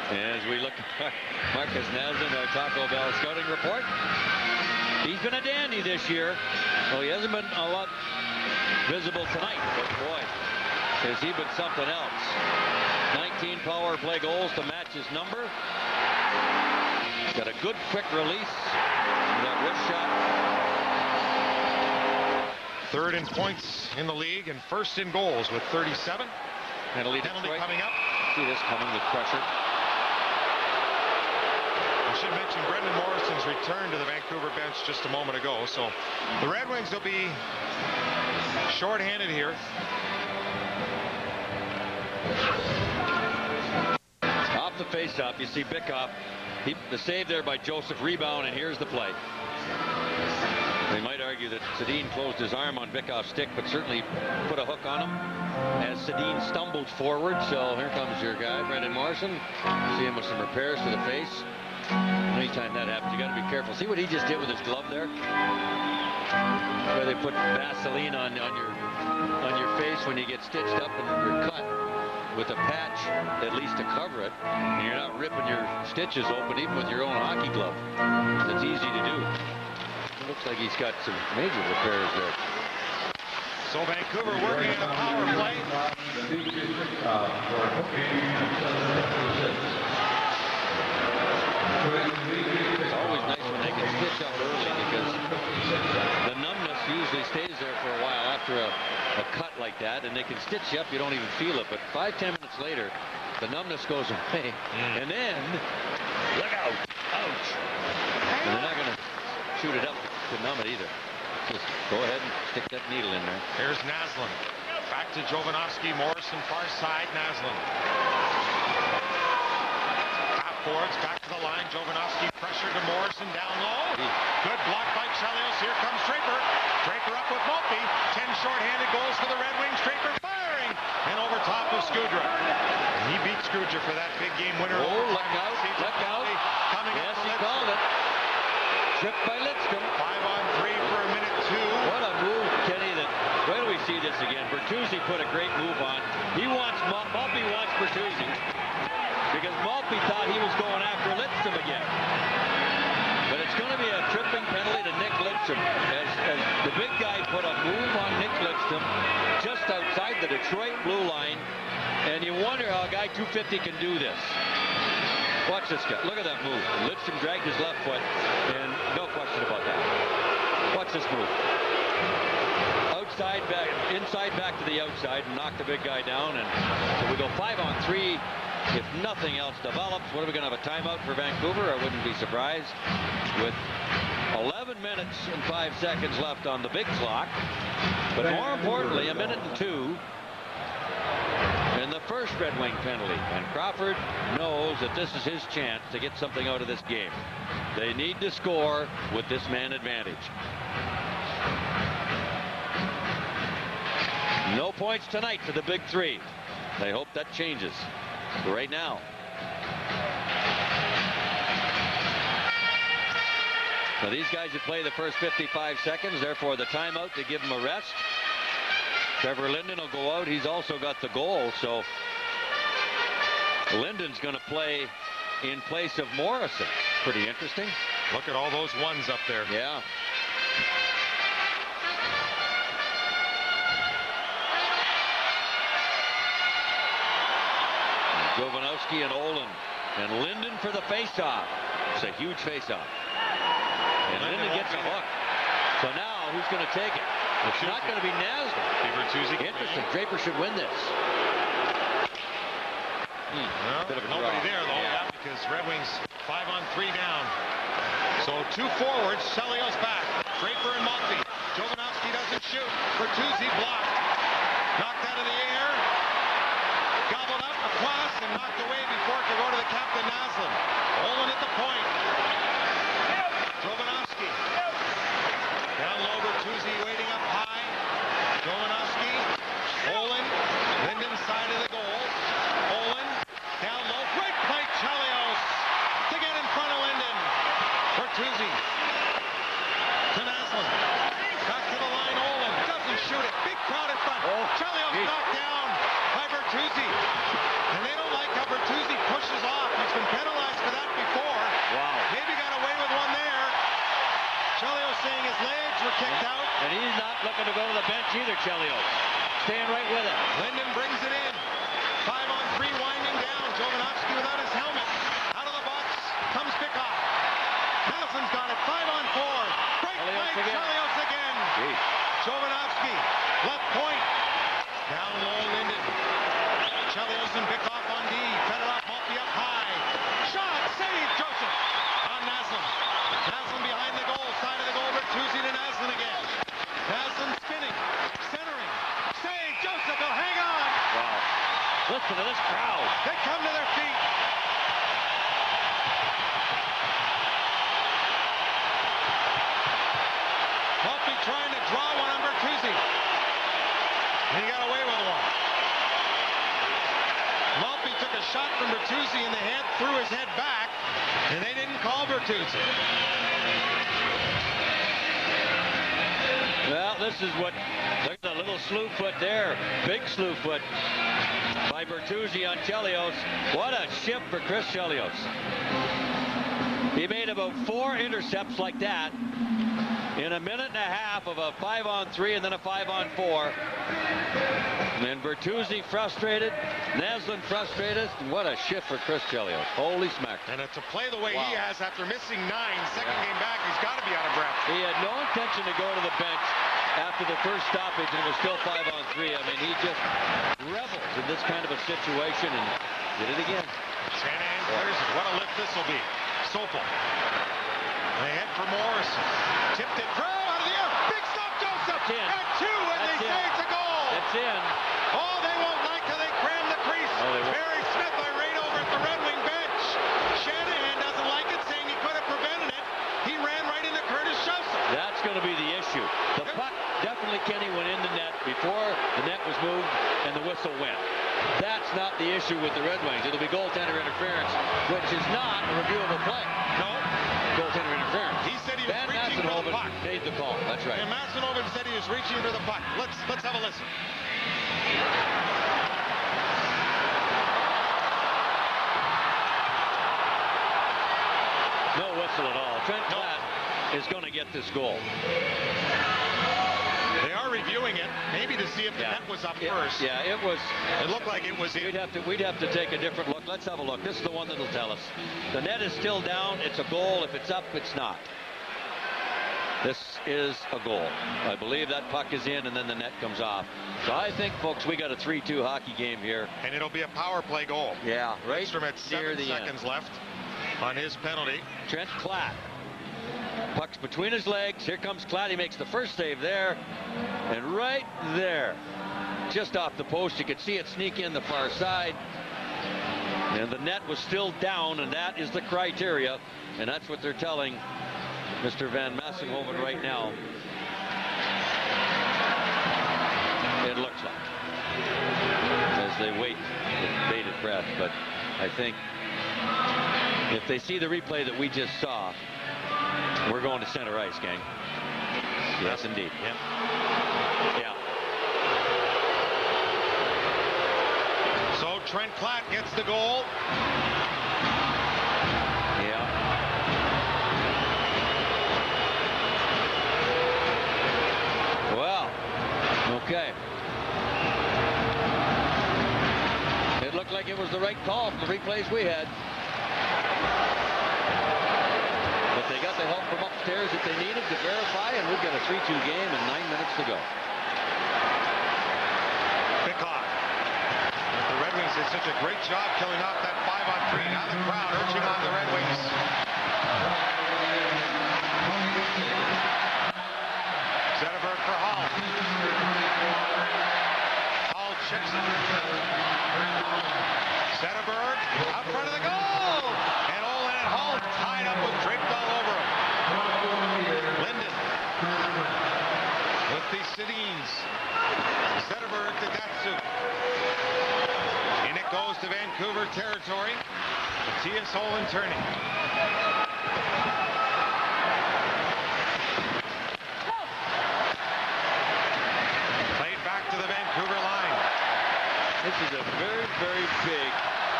Speaker 2: As we look at Marcus Naslund, our Taco Bell scouting report, He's been a dandy this year. Well, he hasn't been a lot visible tonight, but boy, has he been something else. 19 power play goals to match his number. He's got a good quick release. That wrist shot.
Speaker 1: Third in points in the league and first in goals with 37.
Speaker 2: Penalty
Speaker 1: coming up.
Speaker 2: See this coming with pressure.
Speaker 1: I should mention Brendan Morrison's return to the Vancouver bench just a moment ago. So the Red Wings will be shorthanded here.
Speaker 2: Off the face-off, you see Bickoff. The save there by Joseph, rebound, and here's the play. They might argue that Sedin closed his arm on Bickoff's stick, but certainly put a hook on him as Sedin stumbled forward. So here comes your guy, Brendan Morrison. See him with some repairs to the face. Anytime that happens, you got to be careful. See what he just did with his glove there? Where they put Vaseline on your face when you get stitched up and you're cut with a patch, at least to cover it, and you're not ripping your stitches open even with your own hockey glove. It's easy to do. It looks like he's got some major repairs there.
Speaker 1: So Vancouver working on a power play.
Speaker 2: It's always nice when they can stitch up early because the numbness usually stays there for a while after a cut like that, and they can stitch you up, you don't even feel it, but 5-10 minutes later the numbness goes away, and then look out, ouch, and they're not going to shoot it up to numb it either. Just go ahead and stick that needle in there.
Speaker 1: Here's Naslund. Back to Jovanovski. Morrison far side. Naslund. Half boards. Back to the line. Jovanovski pressure to Morrison down low. Good block by Chelios. Here comes Draper. Draper up with Maltby. 10 shorthanded goals for the Red Wings. Draper firing. And over top of Skudra. And he beat Skudra for that big game winner.
Speaker 2: Oh, look out. Look out. Yes, he called it. Tripped by Lidstrom.
Speaker 1: 5-on-3 for a minute 2.
Speaker 2: What a move, Kenny. Where do we see this again? Bertuzzi put a great move on. Maltby wants Bertuzzi because Maltby thought he was going after Lidstrom again. But it's going to be a tripping penalty to Nick Lidstrom as the big guy put a move on Nick Lidstrom just outside the Detroit blue line. And you wonder how a guy 250 can do this. Watch this guy. Look at that move. Lidstrom dragged his left foot, and no question about that. Watch this move. Outside back, inside back to the outside, and knock the big guy down. And so we go 5-on-3. If nothing else develops, what are we going to have a timeout for Vancouver? I wouldn't be surprised. With 11 minutes and 5 seconds left on the big clock, but more importantly, a minute and 2. In the first Red Wing penalty, and Crawford knows that this is his chance to get something out of this game. They need to score with this man advantage. No points tonight for the big three. They hope that changes right now. So these guys would play the first 55 seconds, therefore the timeout to give them a rest. Trevor Linden will go out. He's also got the goal, so Linden's going to play in place of Morrison. Pretty interesting.
Speaker 1: Look at all those ones up there.
Speaker 2: Yeah. Jovanovski and Olin. And Linden for the faceoff. It's a huge faceoff. And Linden gets a hook. So now who's going to take it? It's not going to be Naslund. Interesting. Draper should win this.
Speaker 1: Well, nobody there, though, yeah, because Red Wings 5-on-3 down. So 2 forwards, Chelios back. Draper and Maltby. Jovanovski doesn't shoot. Bertuzzi blocked. Knocked out of the air. Gobbled up across and knocked away before it could go to the captain, Naslund. Olin at the point. Jovanovski. Down low, Bertuzzi waiting up high. Jovanovski. Olin. Linden side of the goal. Olin. Down low. Great play, Chelios. To get in front of Linden. Bertuzzi. To Naslund. Back to the line. Olin. Doesn't shoot it. Big crowd in front. Chelios knocked down by Bertuzzi. And they don't like how Bertuzzi pushes off. He's been penalized for that before.
Speaker 2: Wow.
Speaker 1: Maybe got away with one there. Chelios saying his legs were kicked out.
Speaker 2: And he's not looking to go to the bench either, Chelios. Staying right with it.
Speaker 1: Linden brings it in. 5-on-3 winding down. Jovanovski without his helmet. Out of the box comes Pickoff. Haslam's got it. 5-on-4. Break play. Chelios again.
Speaker 2: Jeez.
Speaker 1: Jovanovski. Left point. Down low, Linden. Chelios and Pickoff on D. Fedorov, Maltby up high. Shot. Save. Joseph. On Naslin. Naslin behind the goal. Side of the goal. Bertuzzi to Naslin again. Naslin spinning. Centering. Save. Joseph will hang on.
Speaker 2: Wow. Listen to this crowd.
Speaker 1: They come to their feet. Maltby trying to draw one on Bertuzzi. And he got away with one. Maltby took a shot from Bertuzzi in the head, threw his head back, and they didn't call Bertuzzi.
Speaker 2: Well, this is what, look at the little slew foot there. Big slew foot by Bertuzzi on Chelios. What a shift for Chris Chelios. He made about 4 intercepts like that in a minute and a half of a 5-on-3 and then a 5-on-4. And then Bertuzzi frustrated, Naslin frustrated. What a shift for Chris Chelios. Holy smack.
Speaker 1: And to play the way he has after missing 9, second game back, he's got to be out of breath.
Speaker 2: He had no intention to go to the bench after the first stoppage, and it was still 5-on-3. I mean, he just revels in this kind of a situation and did it again.
Speaker 1: Shanahan clears it. What a lift this will be. Sopel. They head for Morrison. Tipped it. Throw out of the air. Big stop, Joseph. And 2, and they say it's a goal.
Speaker 2: It's in.
Speaker 1: Oh, they won't like how they cram the crease. Barry Smith, irate over at the Red Wing bench. Shanahan doesn't like it, saying he could have prevented it. He ran right into Curtis Schuster.
Speaker 2: That's going to be the issue. The puck definitely, Kenny, went in the net before the net was moved and the whistle went. That's not the issue with the Red Wings. It'll be goaltender interference, which is not a reviewable play.
Speaker 1: No.
Speaker 2: Goaltender interference.
Speaker 1: He said he was reaching for the puck.
Speaker 2: Made the call. That's right.
Speaker 1: And Massenhoven said he was reaching for the puck. Let's have a listen.
Speaker 2: No whistle at all. Trent Platt is going to get this goal.
Speaker 1: They are reviewing it, maybe to see if the net was up first.
Speaker 2: Yeah, it was.
Speaker 1: It looked like it was in.
Speaker 2: We'd have to take a different look. Let's have a look. This is the one that'll tell us. The net is still down. It's a goal. If it's up, it's not. This is a goal. I believe that puck is in, and then the net comes off. So I think, folks, we got a 3-2 hockey game here.
Speaker 1: And it'll be a power play goal.
Speaker 2: Yeah, right
Speaker 1: Ekstrom at 7 seconds left on his penalty.
Speaker 2: Trent Platt. Puck's between his legs. Here comes Platt. He makes the first save there. And right there, just off the post, you could see it sneak in the far side. And the net was still down, and that is the criteria. And that's what they're telling Mr. Van Massenhoven right now. It looks like, as they wait with bated breath. But I think if they see the replay that we just saw, we're going to center ice, gang. Yes, indeed.
Speaker 1: Yep.
Speaker 2: Yeah.
Speaker 1: So Trent Platt gets the goal.
Speaker 2: Yeah. Well, okay. It looked like it was the right call from the replays we had. But they got the help from upstairs that they needed to verify, and we've got a 3-2 game and 9 minutes to go.
Speaker 1: Pickoff. The Red Wings did such a great job killing off that 5-on-3. Now the crowd urging on the Red Wings. Zetterberg for Hall. Hall chips it. Zetterberg out front of the goal. And Olin and Hall tied up with draped all over him. Linden with the Sedins. Zetterberg to Datsu. In it goes to Vancouver territory. Matthias Olin turning. Played back to the Vancouver line.
Speaker 2: This is a very, very big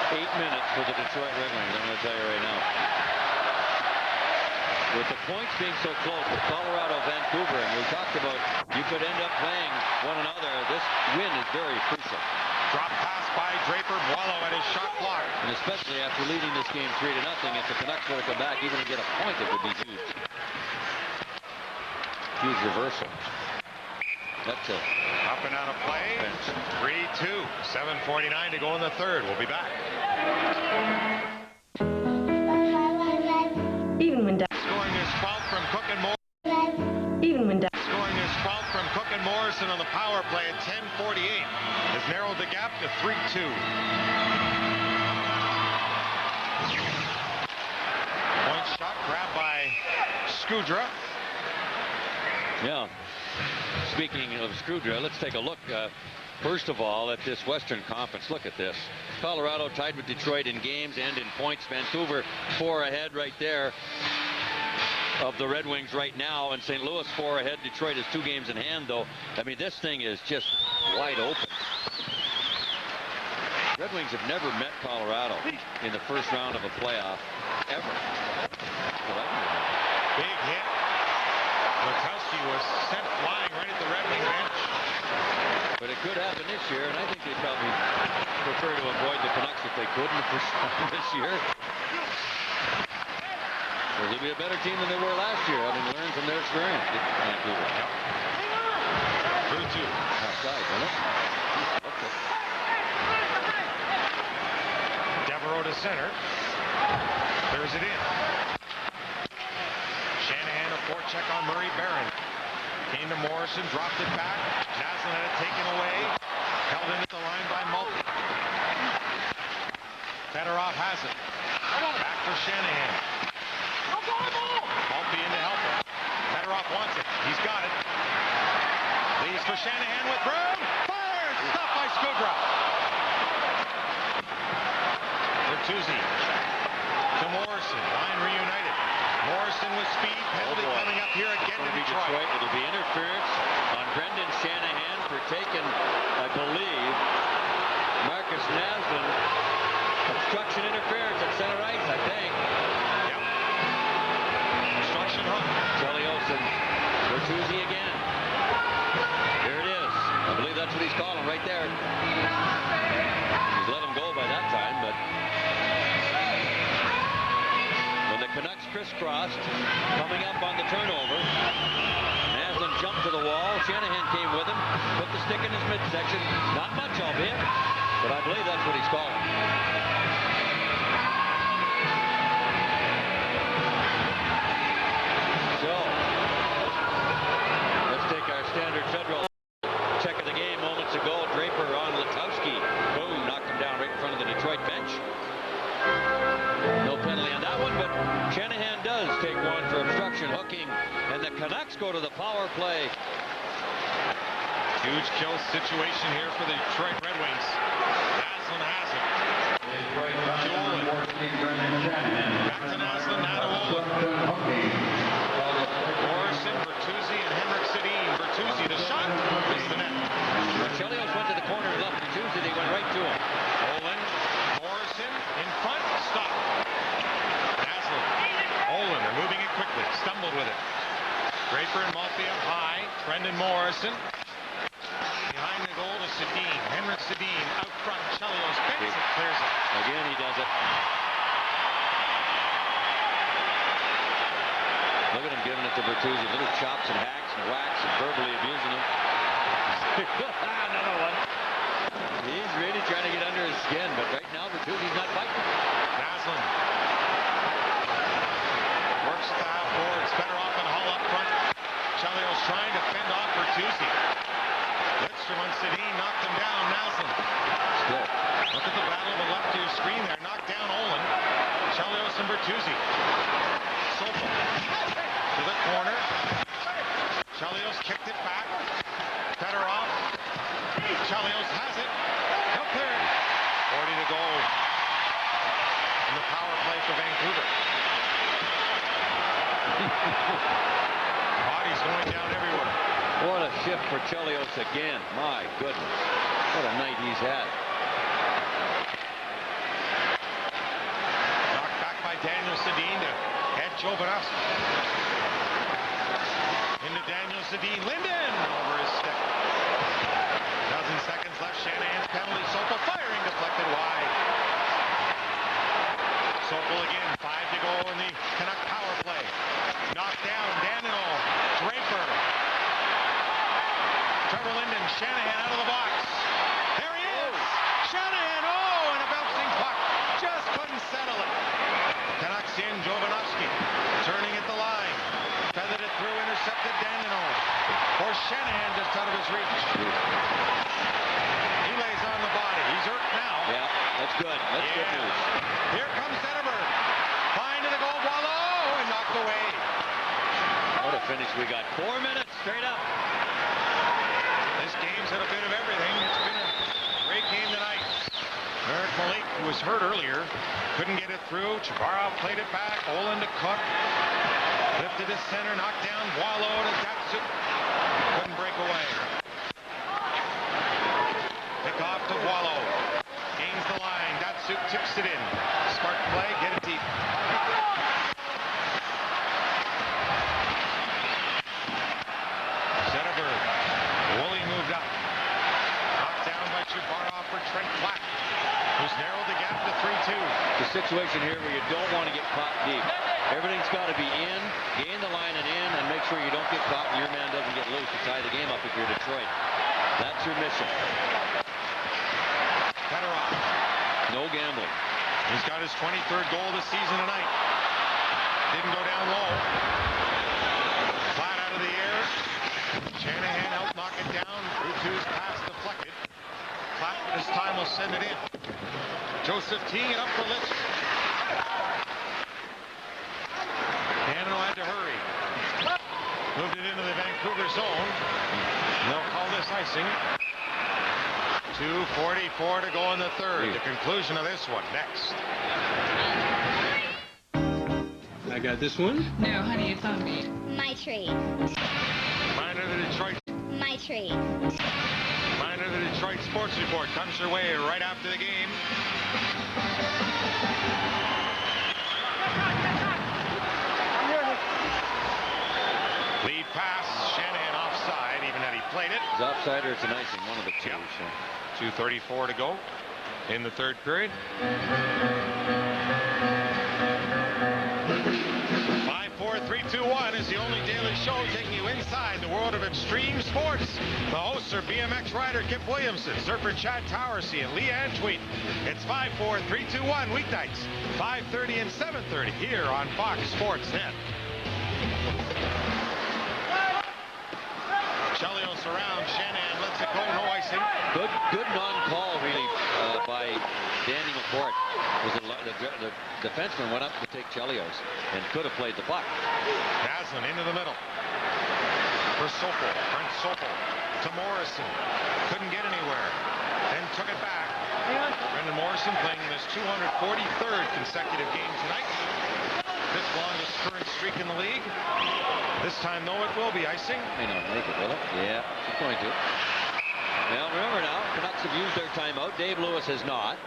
Speaker 2: 8 minutes for the Detroit Red Wings, I'm going to tell you right now. With the points being so close with Colorado, Vancouver, and we talked about you could end up playing one another, this win is very crucial.
Speaker 1: Drop pass by Draper. Boileau at his shot block.
Speaker 2: And especially after leading this game 3-0, if the Canucks were to come back even to get a point, it would be huge. Huge reversal. That's it.
Speaker 1: Up and out of play. 3-2. 7:49 to go in the third. We'll be back.
Speaker 9: Even when
Speaker 1: Scoring his 12th from Cook and Morrison. Scoring his 12th from Cook and Morrison on the power play at 10:48 has narrowed the gap to 3-2. Point shot grabbed by Skudra.
Speaker 2: Yeah. Speaking of Skudra, let's take a look, first of all, at this Western Conference. Look at this. Colorado tied with Detroit in games and in points. Vancouver 4 ahead right there of the Red Wings right now. And St. Louis 4 ahead. Detroit is 2 games in hand, though. I mean, this thing is just wide open. Red Wings have never met Colorado in the first round of a playoff, ever.
Speaker 1: Big hit. Lukowski was sent flying right at the Red Wing bench.
Speaker 2: But it could happen this year, and I think they'd probably prefer to avoid the Canucks if they could in the first round this year. They'll be a better team than they were last year, having learned from their experience. Vancouver.
Speaker 1: Yep. 3-2.
Speaker 2: Outside, isn't it? Okay.
Speaker 1: Devereaux to center. Clears it in. Shanahan a forecheck on Murray Barron. Came to Morrison, dropped it back. Naslund had it taken away. Held in at the line by Maltby. Fedorov has it. Back for Shanahan. Maltby in to help him. Fedorov wants it. He's got it. Leaves for Shanahan with room. Fires! Stopped by Skudra. Bertuzzi to Morrison. Line reunited. Morrison with speed. Penalty coming up here again to Detroit.
Speaker 2: It'll be interference on Brendan Shanahan for taking, I believe, Marcus Naslund. Obstruction interference at center ice, I think.
Speaker 1: Yep. Obstruction hook.
Speaker 2: Chelios and Bertuzzi again. Here it is. I believe that's what he's calling right there. He's let him go by that time, but when the Canucks crisscrossed, coming up on the turnover, Naslund jumped to the wall. Shanahan came with him, put the stick in his midsection. Not much, albeit, but I believe that's what he's calling. So, let's take our standard Federal check of the game moments ago. Draper on Lukowski. Boom, knocked him down right in front of the Detroit bench. No penalty on that one, but Shanahan does take one for obstruction hooking, and the Canucks go to the power play.
Speaker 1: Huge kill situation here for the Detroit Red Wings. Naslund has it. To Olin. Back to Naslund, now to Olin. Morrison, Bertuzzi, and Henrik Sedin. Bertuzzi, the shot, missed the net.
Speaker 2: Chelios went to the corner and left Bertuzzi. They went right to him.
Speaker 1: Olin, Morrison, in front, stop. Naslund, Olin, they're moving it quickly, stumbled with it. Draper and Maltby up high. Brendan Morrison. Behind the goal to Sedin. Henrik Sedin out front. Chelios bends it, clears it.
Speaker 2: Again, he does it. Look at him giving it to Bertuzzi. Little chops and hacks and whacks and verbally abusing him. Another one. He's really trying to get under his skin, but right now Bertuzzi's not fighting.
Speaker 1: Naslund works the half boards. Better off and Hull up front. Chelios trying to fend off Bertuzzi. Lidstrom on Sedin, knocked him down. Naslund.
Speaker 2: Still.
Speaker 1: Look at the battle of the left to your screen there. Knocked down Olin. Chelios and Bertuzzi. Sopel to the corner. Chelios kicked it back. Fedorov. Chelios has it. Up there. 40 to go in the power play for Vancouver. Bodies going down everywhere.
Speaker 2: What a shift for Chelios again. My goodness. What a night he's had.
Speaker 1: Knocked back by Daniel Sedin to head Jovanovski. Into Daniel Sedin. Linden over his stick. Dozen seconds left. Shanahan's penalty. Sokol firing, deflected wide. Sokol again. 5 to go in the Canuck power play. Knocked down. Danino. Draper. Trevor Linden. Shanahan out of the box. There he is. Shanahan. Oh, and a bouncing puck. Just couldn't settle it. Canucks in. Jovanovski. Turning at the line. Feathered it through. Intercepted Danino. For Shanahan just out of his reach. He lays on the body. He's hurt now.
Speaker 2: Yeah, that's good. That's good news.
Speaker 1: Here comes Zetterberg. Fine to the goal. Boileau and knocked away.
Speaker 2: What a finish we got. 4 minutes straight up.
Speaker 1: This game's had a bit of everything. It's been a great game tonight. Eric Malik, who was hurt earlier, couldn't get it through. Chabarov played it back. Olin to Cook. Lifted his center, knocked down Boileau to Datsuk. Couldn't break away. Pick off to Boileau. Gains the line. Datsuk tips it in. Smart play, get it deep. Zetterberg. Woolley moved up. Knocked down by Chabarov for Trent Platt, who's narrowed the gap to 3-2.
Speaker 2: The situation here where you don't want to get caught deep. Everything's got to be in, gain the line and in, and make sure you don't get caught and your man doesn't get loose to tie the game up if you're Detroit. That's your mission.
Speaker 1: Fedorov.
Speaker 2: No gambling.
Speaker 1: He's got his 23rd goal this season tonight. Didn't go down low. Flat out of the air. Shanahan helped knock it down. Rutu's pass deflected. Platt this time will send it in. Joseph teeing it up for Litz. Danino had to hurry. Moved it into the Vancouver zone. And they'll call this icing. 2:44 to go in the third. The conclusion of this one next.
Speaker 3: I got this one.
Speaker 9: No, honey, it's on me.
Speaker 10: My treat.
Speaker 1: Reminder the Detroit.
Speaker 10: My treat.
Speaker 1: Reminder the Detroit Sports Report comes your way right after the game. Lead pass. Shanahan offside, even had he played it.
Speaker 2: It's offside or it's an icing, one of the two.
Speaker 1: Yep.
Speaker 2: So.
Speaker 1: 2:34 to go in the third period. 5-4-3-2-1 is the only daily show taking you inside the world of extreme sports. The hosts are BMX rider Kip Williamson, surfer Chad Towersey, and Leanne Tweet. It's 5-4-3-2-1 weeknights, 5:30 and 7:30 here on Fox Sports Net. Chelios around. Shanahan lets it go. No icing.
Speaker 2: Good non-call, really, by Danny McCourt. The defenseman went up to take Chelios and could have played the puck.
Speaker 1: Naslin into the middle. For Sokol. Brent Sokol to Morrison. Couldn't get anywhere. Then took it back. Brendan Morrison playing in his 243rd consecutive game tonight. Fifth longest current streak in the league. This time, though, it will be icing.
Speaker 2: May not make it, will it? Yeah, it's going to. Well, remember now, Canucks have used their timeout. Dave Lewis has not.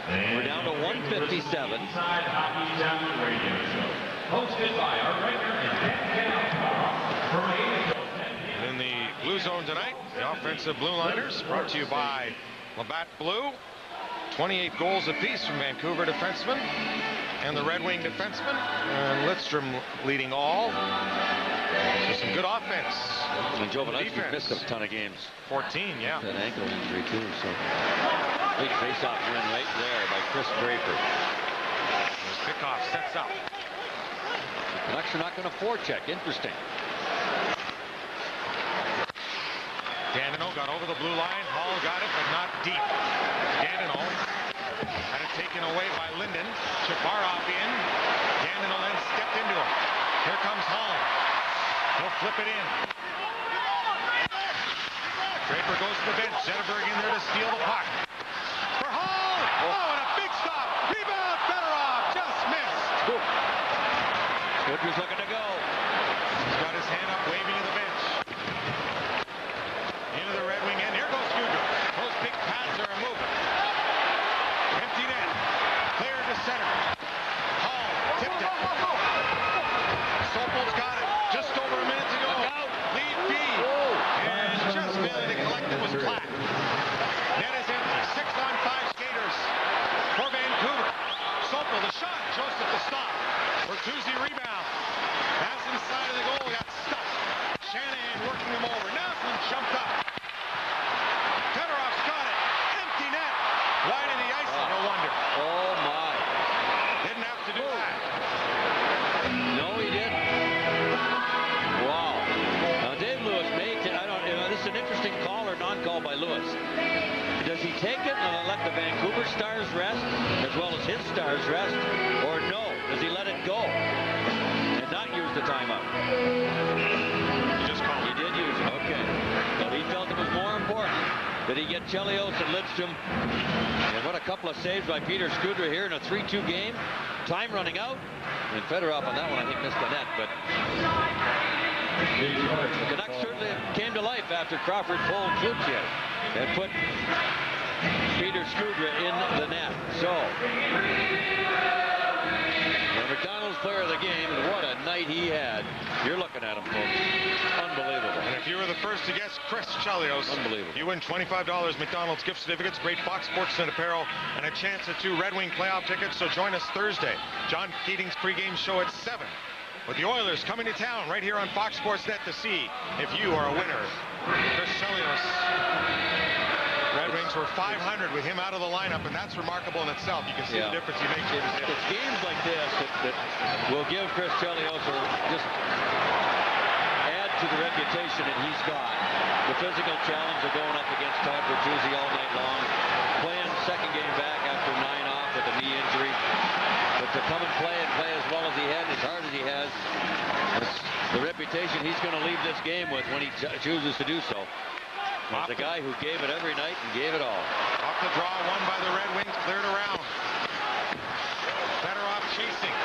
Speaker 2: We're down to 1:57.
Speaker 11: Hosted by our writer and
Speaker 1: in the blue zone tonight, the offensive blue liners brought to you by Labatt Blue. 28 goals apiece from Vancouver defensemen and the Red Wing defenseman. And Lidstrom leading all. So some good offense.
Speaker 2: And Jovanovski missed a ton of games.
Speaker 1: 14, yeah.
Speaker 2: That ankle injury too. So big face-off win right there by Chris Draper.
Speaker 1: As Bikoff sets up.
Speaker 2: The Canucks are not going to forecheck. Interesting.
Speaker 1: Danino got over the blue line. Hall got it, but not deep. Danino had it taken away by Linden. Chabarov in. Danino then stepped into him. Here comes Hall. He'll flip it in. Draper goes to the bench. Zetterberg in there to steal the puck. For Hall! Oh, and a big stop. Rebound. Fedorov just missed.
Speaker 2: Woodruff's looking to go.
Speaker 1: He's got his hand up, waving to the bench. Into the Red Wing end. Here goes Huger. Those big pads are moving. Empty net. Cleared to center. Hall tipped it. and working him over. Naslin jumped up. Fedorov's got it. Empty net. Wide in the ice, no wonder.
Speaker 2: Oh, my.
Speaker 1: Didn't have to do that.
Speaker 2: No, he didn't. Wow. Now, Dave Lewis may, this is an interesting call or non-call by Lewis. Does he take it and let the Vancouver Stars rest as well as his Stars rest, or no? Does he let it go and not use the timeout?
Speaker 1: He just called.
Speaker 2: He did use it. Okay. But he felt it was more important that he get Chelios and Lidstrom. And what a couple of saves by Peter Skudra here in a 3-2 game. Time running out. And Fedorov on that one, I think, missed the net. But the Canucks certainly came to life after Crawford pulled Kluchiev and put Peter Skudra in the net. So, the McDonald's player of the game, and what a night he had. You're looking at him, folks. Unbelievable.
Speaker 1: And if you were the first to guess Chris Chelios,
Speaker 2: unbelievable,
Speaker 1: you win $25 McDonald's gift certificates, great Fox Sports and apparel, and a chance at 2 Red Wing playoff tickets. So join us Thursday. John Keating's pregame show at 7. With the Oilers coming to town right here on Fox Sports Net to see if you are a winner. Chris Chelios. Red Wings were .500 with him out of the lineup, and that's remarkable in itself. You can see the difference he makes.
Speaker 2: It's games like this that will give Chris Chelios or just add to the reputation that he's got. The physical challenge of going up against Todd Bertuzzi all night long, playing second game back after 9 off with a knee injury. But to come and play as well as he had, as hard as he has, the reputation he's going to leave this game with when he chooses to do so. He's the guy who gave it every night and gave it all.
Speaker 1: Off the draw, won by the Red Wings, cleared around. Fedorov chasing.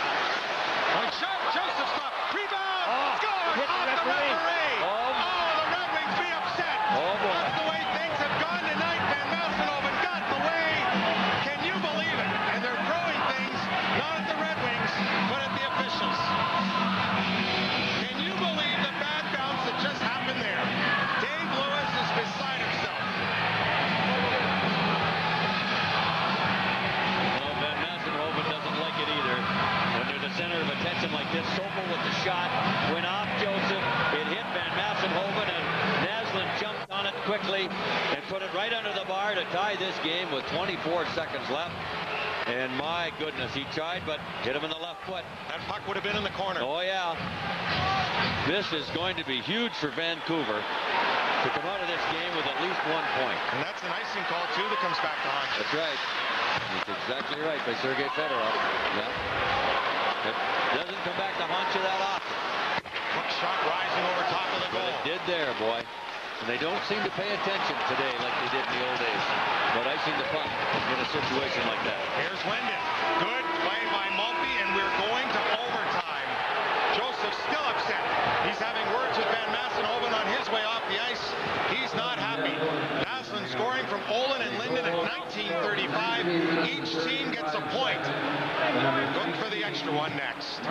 Speaker 1: One shot, Joseph stop. Rebound! Score! Off the referee! The Red Wings be upset. That's the way things have gone tonight. Van Massenhoven got in the way. Can you believe it? And they're throwing things, not at the Red Wings, but at the officials. Can you believe the bad bounce that just happened there? Dave Lewis is beside himself.
Speaker 2: Well, Van Massenhoven doesn't like it either. When they're the center of attention like this, Sobel with the shot went off Joseph. It hit Van Massenhoven, and Naslin jumped on it quickly and put it right under the bar to tie this game with 24 seconds left. And my goodness, he tried, but hit him in the left foot.
Speaker 1: That puck would have been in the corner.
Speaker 2: Oh, yeah. This is going to be huge for Vancouver to come out of this game with at least 1 point.
Speaker 1: And that's an icing call, too, that comes back to haunt you.
Speaker 2: That's right. That's exactly right by Sergei Fedorov. Yeah. It doesn't come back to haunt you that often.
Speaker 1: Hook shot rising over top of the goal.
Speaker 2: It did there, boy. And they don't seem to pay attention today like they did in the old days. But icing the puck in a situation like that.
Speaker 1: Here's Wendon. Good play by Maltby, and we're going to overtime. Joseph's still upset. He's having words with Van Massenhoven on his way off the ice. He's not happy. Naslin scoring from Olin and Linden at 19:35. Each team gets a point. Look for the extra one next.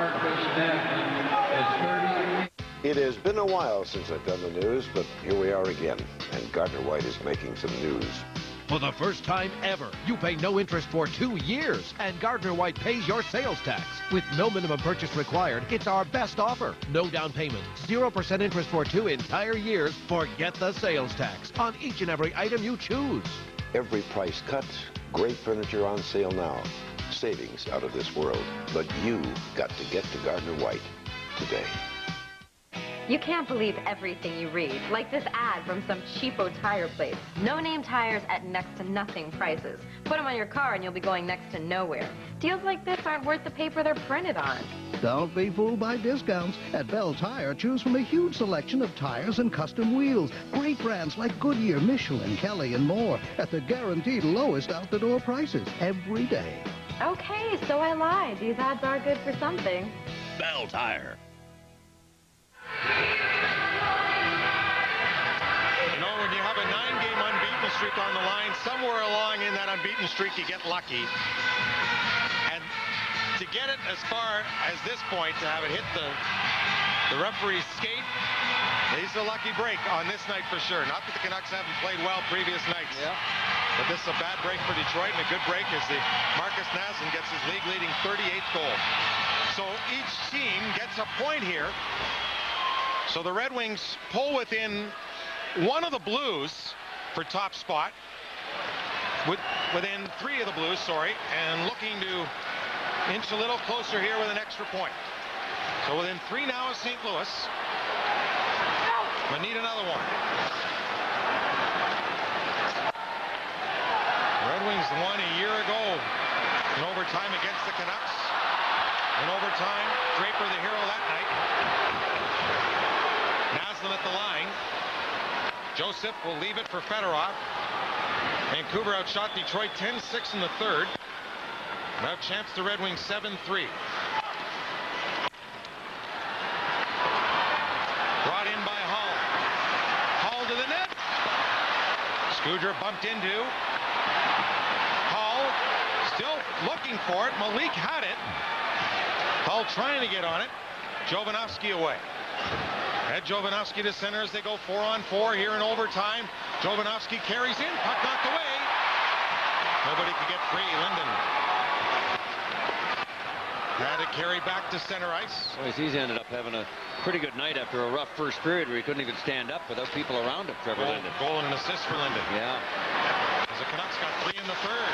Speaker 6: It has been a while since I've done the news, but here we are again, and Gardner White is making some news.
Speaker 9: For the first time ever, you pay no interest for 2 years, and Gardner White pays your sales tax. With no minimum purchase required, it's our best offer. No down payment, 0% interest for 2 entire years. Forget the sales tax on each and every item you choose.
Speaker 6: Every price cut, great furniture on sale now. Savings out of this world. But you got to get to Gardner White today.
Speaker 10: You can't believe everything you read, like this ad from some cheapo tire place. No-name tires at next to nothing prices. Put them on your car and you'll be going next to nowhere. Deals like this aren't worth the paper they're printed on.
Speaker 12: Don't be fooled by discounts. At Bell Tire, choose from a huge selection of tires and custom wheels. Great brands like Goodyear, Michelin, Kelly, and more at the guaranteed lowest out-the-door prices every day.
Speaker 10: Okay, so I lied. These ads are good for something.
Speaker 9: Bell Tire.
Speaker 1: You know, when you have a 9-game unbeaten streak on the line, somewhere along in that unbeaten streak you get lucky. And to get it as far as this point, to have it hit the referee's skate, he's a lucky break on this night for sure. Not that the Canucks haven't played well previous nights.
Speaker 2: Yeah.
Speaker 1: But this is a bad break for Detroit, and a good break as Marcus Naslin gets his league-leading 38th goal. So each team gets a point here. So the Red Wings pull within one of the Blues for top spot. Within 3 of the Blues, and looking to inch a little closer here with an extra point. So within 3 now of St. Louis, but need another one. Red Wings won a year ago in overtime against the Canucks. In overtime, Draper the hero that night. Naslund at the line. Joseph will leave it for Fedorov. Vancouver outshot Detroit 10-6 in the third. Now champs the Red Wings 7-3. Brought in by Hull. Hull to the net. Scudra bumped into. Hull still looking for it. Malik had it. Hull trying to get on it. Jovanovski away. Ed Jovanovski to center as they go 4-on-4 here in overtime. Jovanovski carries in, puck knocked away. Nobody could get free. Linden had to carry back to center ice.
Speaker 2: Boys, he's ended up having a pretty good night after a rough first period where he couldn't even stand up without people around him, Trevor Linden.
Speaker 1: Goal and an assist for Linden.
Speaker 2: Yeah.
Speaker 1: As the Canucks got 3 in the third.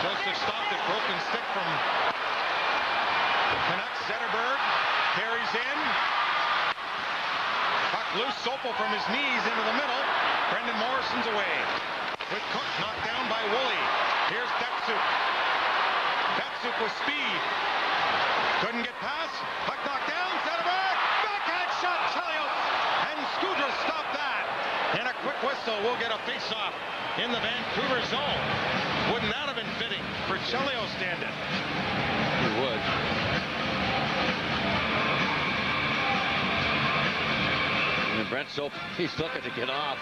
Speaker 1: Joseph stopped it. Broken stick from Canucks. Zetterberg carries in. Puck loose. Sopel from his knees into the middle. Brendan Morrison's away. With Cook knocked down by Woolley. Here's Datsuk. Datsuk with speed. Couldn't get past. Puck knocked down. Zetterberg. Backhand shot. Chelios. And Scudra stopped that. And a quick whistle will get a face-off in the Vancouver zone. Wouldn't that have been fitting for Chelios to end it?
Speaker 2: It would. And Brent Soap, he's looking to get off.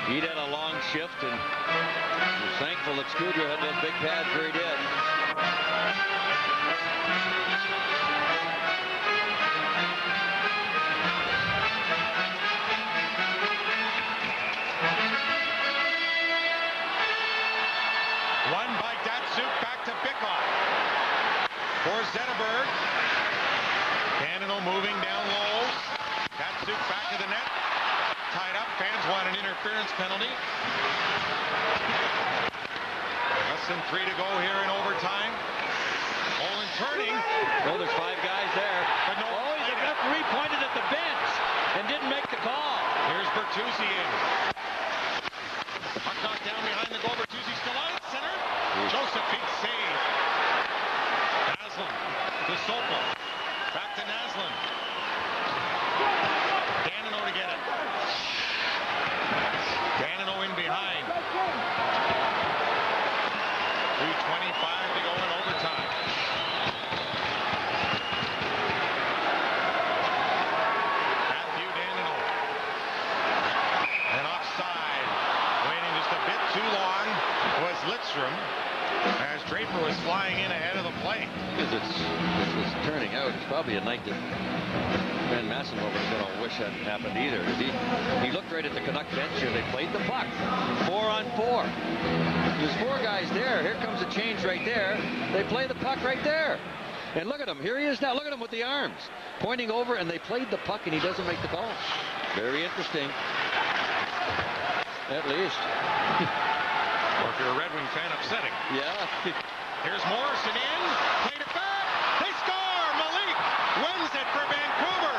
Speaker 2: He'd had a long shift and was thankful that Scudra had those big pads where he did.
Speaker 1: One by Datsuk, back to Bikoff. For Zetterberg. Cannino moving down low. Datsuk back to the net. Tied up. Fans want an interference penalty. Less than 3 to go here in overtime. Olin turning.
Speaker 2: Oh, there's 5 guys there.
Speaker 1: But no.
Speaker 2: Oh, the referee pointed at the bench and didn't make the call.
Speaker 1: Here's Bertuzzi in. Puck knocked down behind the goal. Bertuzzi still on it. Center. Joseph beat save. Naslund to Sopel. Back to Naslund. Danino to get it. Danino in behind. 3:25 to go in overtime. Matthew Danino. And offside. Waiting just a bit too long was Lidstrom. As Draper was flying in ahead of the play.
Speaker 2: Because this was turning out, it's probably a night that Van Massenhoven is going to wish hadn't happened either. He looked right at the Canuck bench here. They played the puck. 4-on-4. There's 4 guys there. Here comes a change right there. They play the puck right there. And look at him. Here he is now. Look at him with the arms. Pointing over, and they played the puck, and he doesn't make the call. Very interesting. At least.
Speaker 1: Or if you're a Red Wing fan, upsetting.
Speaker 2: Yeah.
Speaker 1: Here's Morrison in. Played it back. They score. Malik wins it for Vancouver.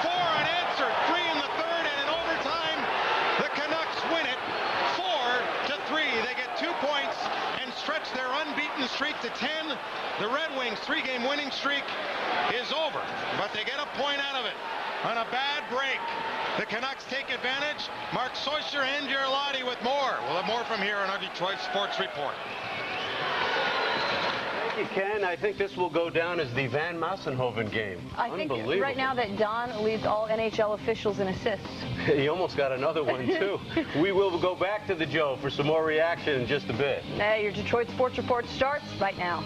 Speaker 1: 4 unanswered. 3 in the third, and in overtime, the Canucks win it 4-3. They get 2 points and stretch their unbeaten streak to 10. The Red Wings' 3-game winning streak is over, but they get a point out of it on a bad break. The Canucks take advantage. Mark Soisher and Gerlotti with more. We'll have more from here on our Detroit Sports Report.
Speaker 13: Thank you, Ken. I think this will go down as the Van Massenhoven game.
Speaker 14: I think right now that Don leads all NHL officials in assists.
Speaker 13: He almost got another one, too. We will go back to the Joe for some more reaction in just a bit.
Speaker 14: Hey, your Detroit Sports Report starts right now.